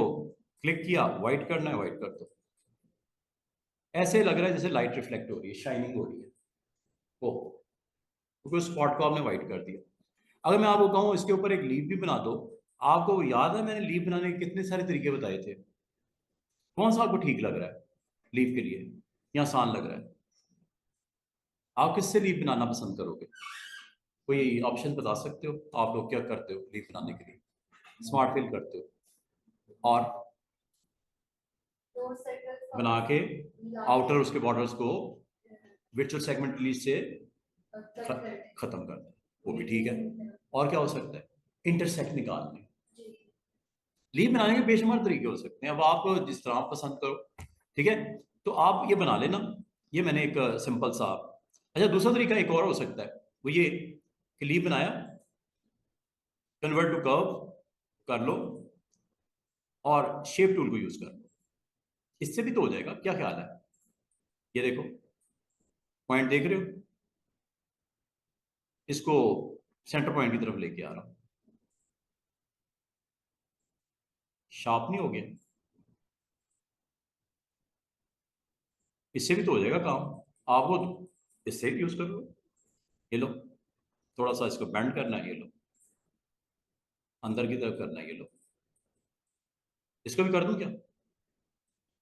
[SPEAKER 1] क्लिक किया, व्हाइट करना है, व्हाइट कर दो, ऐसे लग रहा है जैसे लाइट रिफ्लेक्ट हो रही है, शाइनिंग हो रही है, ओ क्योंकि स्पॉट को आपने वाइट कर दिया। अगर मैं आपको कहूँ इसके ऊपर एक लीफ भी बना दो, आपको याद है मैंने लीफ बनाने के कितने सारे तरीके बताए थे, कौन सा आपको ठीक लग रहा है लीफ के लिए या आसान लग रहा है? आप किससे लीफ बनाना पसंद करोगे? कोई ऑप्शन बता सकते हो? आप लोग क्या करते हो लीफ बनाने के लिए, स्मार्ट फील करते हो और
[SPEAKER 2] दो सर्कल
[SPEAKER 1] बना के आउटर उसके बॉर्डर्स को वर्चुअल सेगमेंट रिलीज से खत्म कर दें, वो भी ठीक है। और क्या हो सकता है? इंटरसेक्ट निकालने, लीफ बनाने के बेशुमार तरीके हो सकते हैं, अब आप जिस तरह आप पसंद करो, ठीक है। तो आप ये बना लेना, ये मैंने एक सिंपल सा। अच्छा, दूसरा तरीका एक और हो सकता है, वो ये कि लीफ बनाया, कन्वर्ट टू कर्व कर लो और शेप टूल को यूज कर लो, इससे भी तो हो जाएगा, क्या ख्याल है? ये देखो पॉइंट देख रहे हो, इसको सेंटर पॉइंट की तरफ लेके आ रहा हूं, शार्प नहीं हो गया? इससे भी तो हो जाएगा काम, आपको इससे भी यूज कर लो। ये लो, थोड़ा सा इसको बेंड करना है, ये लो अंदर की तरफ करना है, ये लो, इसको भी कर दूं क्या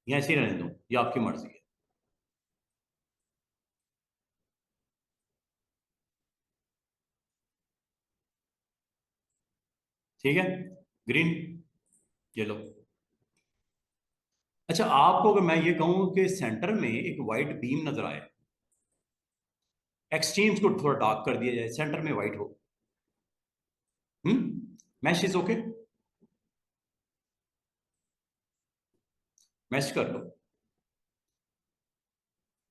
[SPEAKER 1] या ऐसे ही रहने दूं, ये आपकी मर्जी है। ठीक है, ग्रीन, ये लो। अच्छा, आपको अगर मैं ये कहूं कि सेंटर में एक वाइट बीम नजर आए, एक्सट्रीम्स को थोड़ा डार्क कर दिया जाए, सेंटर में वाइट हो, मैश इज ओके, मैश कर लो,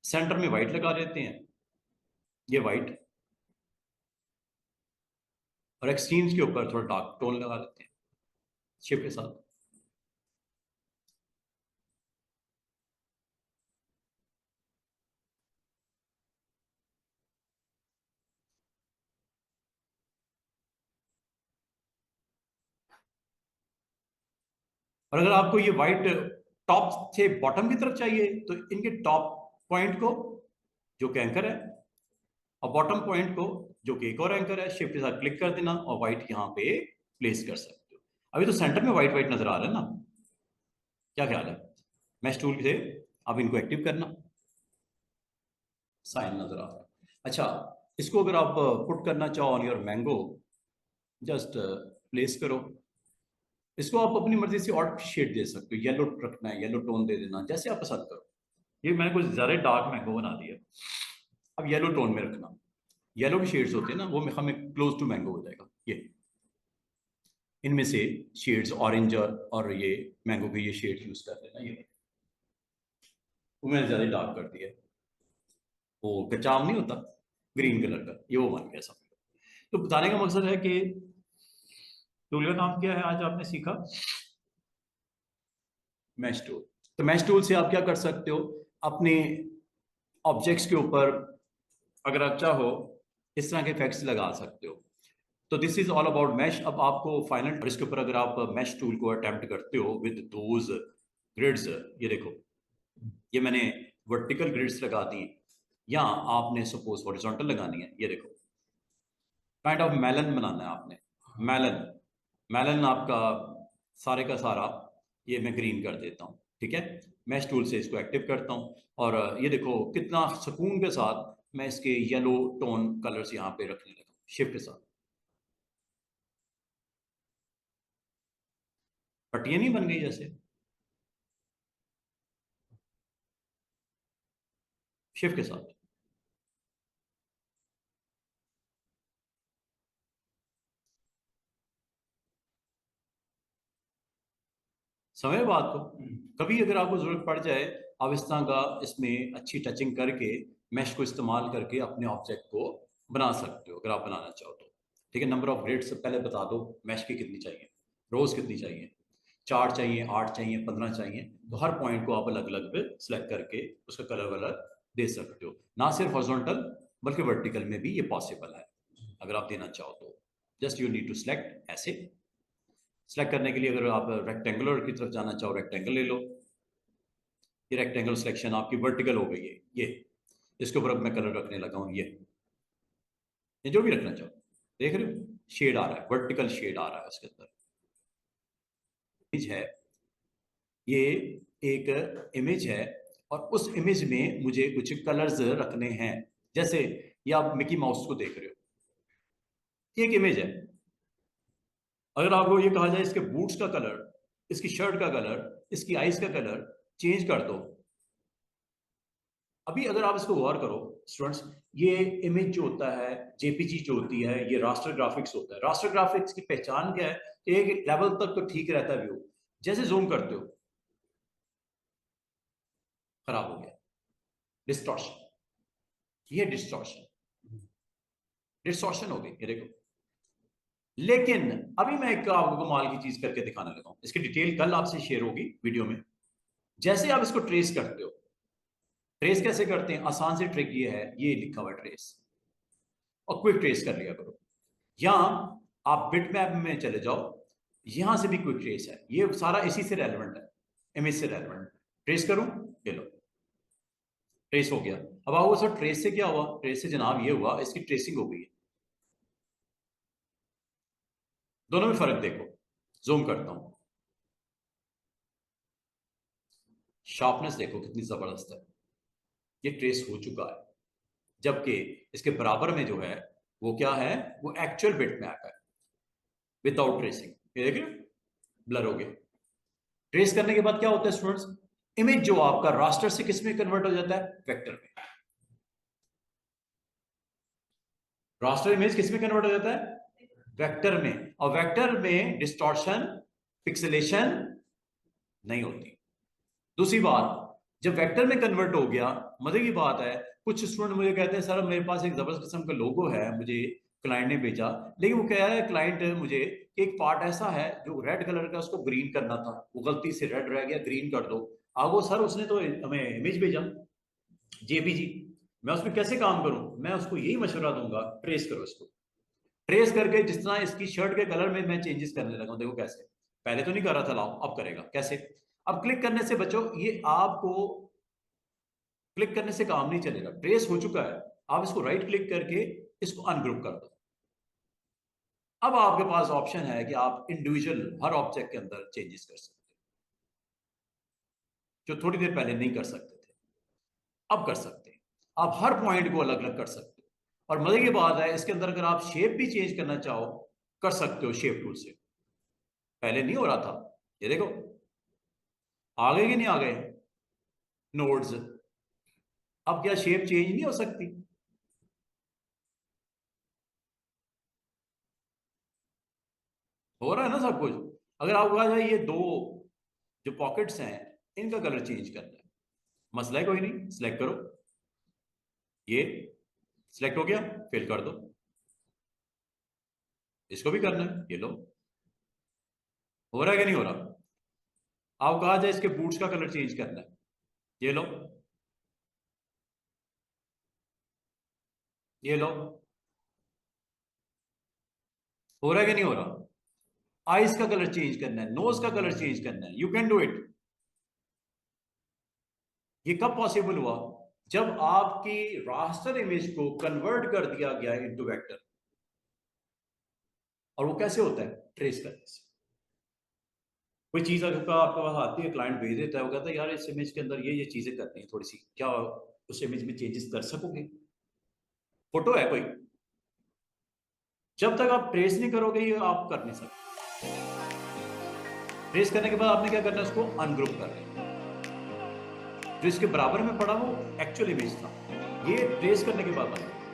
[SPEAKER 1] सेंटर में वाइट लगा देते हैं, ये वाइट, और एक्सट्रीम्स के ऊपर थोड़ा डार्क टोन लगा देते हैं शेप के साथ। और अगर आपको ये वाइट टॉप से बॉटम की तरफ चाहिए तो इनके टॉप पॉइंट को, जो कि एंकर है, और बॉटम पॉइंट को, जो कि एक और एंकर है, शिफ्ट के साथ क्लिक कर देना और व्हाइट यहाँ पे प्लेस कर सकते हो। अभी तो सेंटर में व्हाइट व्हाइट नजर आ रहा है ना, क्या ख्याल है? मैश टूल से आप इनको एक्टिव करना, साइन नजर आ रहा है। अच्छा, इसको अगर आप पुट करना चाहो on your mango, just place करो, इसको आप अपनी मर्जी से और शेड दे सकते हो, येलो रखना है येलो टोन दे देना, जैसे आप पसंद करो। ये मैंने कुछ ज्यादा डार्क मैंगो बना दिया, अब येलो टोन में रखना, येलो की शेड्स होते हैं ना, वो हमें क्लोज टू मैंगो हो जाएगा। ये इनमें से शेड्स ऑरेंज और ये मैंगो के ये शेड यूज कर लेना, ये वो मैंने ज्यादा डार्क कर दिया, वो कचाम नहीं होता ग्रीन कलर का, ये वो बन गया सब। तो बताने का मकसद है कि टूल का नाम क्या है आज आपने सीखा? Mash tool. तो मैश टूल से आप क्या कर सकते हो, अपने ऑब्जेक्ट्स के ऊपर अगर आप चाहो इस तरह के इफेक्ट्स लगा सकते हो। तो this is all about mesh. अब आपको फाइनल इसके ऊपर अगर आप मैश टूल को अटेम्प्ट करते हो विद दोज ग्रिड्स, ये देखो, ये मैंने वर्टिकल ग्रिड्स लगा दी, या आपने सपोज हॉरिजॉन्टल लगानी है, ये देखो काइंड ऑफ मेलन बनाना है आपने, मेलन, मेलन आपका सारे का सारा, ये मैं ग्रीन कर देता हूँ, ठीक है। मैश टूल से इसको एक्टिव करता हूँ और ये देखो कितना सुकून के साथ मैं इसके येलो टोन कलर्स यहाँ पे रखने लगा शिफ्ट के साथ, पट्टियां नहीं बन गई जैसे, शिफ्ट के साथ। समय बात को, कभी अगर आपको जरूरत पड़ जाए, आप इस तरह का इसमें अच्छी टचिंग करके मैश को इस्तेमाल करके अपने ऑब्जेक्ट को बना सकते हो, अगर आप बनाना चाहो तो। ठीक है, नंबर ऑफ ग्रेड्स पहले बता दो, मैश की कितनी चाहिए, रोज कितनी चाहिए, 4 चाहिए, 8 चाहिए, 15 चाहिए, तो हर पॉइंट को आप अलग अलग पे सिलेक्ट करके उसका कलर वलर दे सकते हो। ना सिर्फ हॉरिजॉन्टल बल्कि वर्टिकल में भी ये पॉसिबल है, अगर आप देना चाहो तो। Just you need to select, ऐसे सिलेक्ट करने के लिए अगर आप रेक्टेंगुलर की तरफ जाना चाहो रेक्टेंगल ले लो, ये रेक्टेंगल सिलेक्शन आपकी वर्टिकल हो गई है। ये इसके ऊपर अब मैं कलर रखने लगा हूं। ये जो भी रखना चाहो, देख रहे हो शेड आ रहा है, वर्टिकल शेड आ रहा है उसके अंदर। इमेज है, ये एक इमेज है और उस इमेज में मुझे कुछ कलर्स रखने हैं। जैसे ये आप मिकी माउस को देख रहे हो, ये एक इमेज है। अगर आपको ये कहा जाए इसके बूट्स का कलर, इसकी शर्ट का कलर, इसकी आईज का कलर चेंज कर दो। अभी अगर आप इसको गौर करो स्टूडेंट्स, ये इमेज जो होता है, जेपीजी जो होती है, ये रास्टर ग्राफिक्स होता है। रास्टर ग्राफिक्स की पहचान क्या है? एक लेवल तक तो ठीक रहता है व्यू, जैसे जूम करते हो खराब हो गया, डिस्टॉर्शन। ये डिस्टॉर्शन हो गई, ये देखो। लेकिन अभी मैं एक आपको कमाल की चीज करके दिखाने लगा हूं, इसकी डिटेल कल आपसे शेयर होगी वीडियो में। जैसे आप इसको ट्रेस करते हो, ट्रेस कैसे करते हैं? आसान से ट्रिक ये है, ये लिखा हुआ ट्रेस, और क्विक ट्रेस कर लिया करो। यहां आप बिट मैप में चले जाओ, यहां से भी क्विक ट्रेस है। ये सारा इसी से रेलेवेंट है, इमेज से रेलेवेंट। ट्रेस करूं, ले लो, ट्रेस हो गया। अब आओ सर ट्रेस से क्या हुआ? ट्रेस से जनाब ये हुआ, इसकी ट्रेसिंग हो गई है। दोनों में फर्क देखो, जूम करता हूं, शार्पनेस देखो कितनी जबरदस्त है। ये ट्रेस हो चुका है, जबकि इसके बराबर में जो है वो क्या है? वो एक्चुअल बिट मैप है विदाउट ट्रेसिंग। ये देखिए ब्लर हो गया। ट्रेस करने के बाद क्या होता है स्टूडेंट्स? इमेज जो आपका रास्टर से किस में कन्वर्ट हो जाता है? वेक्टर में। रास्टर इमेज किस में कन्वर्ट हो जाता है? वेक्टर में। और वेक्टर में डिस्टॉर्शन, पिक्सेलेशन नहीं होती। दूसरी बात, जब वेक्टर में कन्वर्ट हो गया, मजे की बात है, कुछ स्टूडेंट मुझे कहते हैं सर मेरे पास एक जबरदस्त किस्म का लोगो है, मुझे क्लाइंट ने भेजा, लेकिन वो कह रहा है क्लाइंट मुझे कि एक पार्ट ऐसा है जो रेड कलर का, उसको ग्रीन करना था, वो गलती से रेड रह गया, ग्रीन कर दो। आगो सर उसने तो हमें इमेज भेजा जेपीजी, मैं उसमें कैसे काम करूं? मैं उसको यही मशवरा दूंगा, ट्रेस करो इसको। ट्रेस करके जिस तरह इसकी शर्ट के कलर में मैं चेंजेस करने लगा हूं, देखो कैसे। पहले तो नहीं कर रहा था, लाओ अब करेगा कैसे। अब क्लिक करने से बचो, ये आपको क्लिक करने से काम नहीं चलेगा, ट्रेस हो चुका है। आप इसको राइट क्लिक करके इसको अनग्रुप कर दो। अब आपके पास ऑप्शन है कि आप इंडिविजुअल हर ऑब्जेक्ट के अंदर चेंजेस कर सकते हैं, जो थोड़ी देर पहले नहीं कर सकते थे, अब कर सकते हैं। आप हर पॉइंट को अलग अलग कर सकते हो। और मजे की बात है, इसके अंदर अगर आप शेप भी चेंज करना चाहो, कर सकते हो शेप टूल से। पहले नहीं हो रहा था, ये देखो आ गए कि नहीं आ गए नोड्स। अब क्या शेप चेंज नहीं हो सकती? हो रहा है ना सब कुछ। अगर आपको कहा जाए ये दो जो पॉकेट्स हैं, इनका कलर चेंज करना है, मसला है कोई नहीं, सिलेक्ट करो, ये सिलेक्ट हो गया, फिल कर दो। इसको भी करना है, ये लो। हो रहा है कि नहीं हो रहा? आप कहा जाए इसके बूट्स का कलर चेंज करना है, ये लो, ये लो। हो रहा है कि नहीं हो रहा? आईज का कलर चेंज करना है, नोज का कलर चेंज करना है, यू कैन डू इट। ये कब पॉसिबल हुआ? जब आपकी रास्टर इमेज को कन्वर्ट कर दिया गया इनटू वेक्टर। और वो कैसे होता है? ट्रेस करने से। कोई चीज अगर आपके पास आती है, क्लाइंट भेज देता है, वो कहता है यार इस इमेज के अंदर ये चीजें करनी है थोड़ी सी, क्या उस इमेज में चेंजेस कर सकोगे? फोटो है कोई, जब तक आप ट्रेस नहीं करोगे ये आप कर नहीं सकते। ट्रेस करने के बाद आपने क्या करना है? उसको अनग्रुप करना है। जो इसके बराबर में पड़ा वो एक्चुअल इमेज था, ये ट्रेस करने के बाद बना।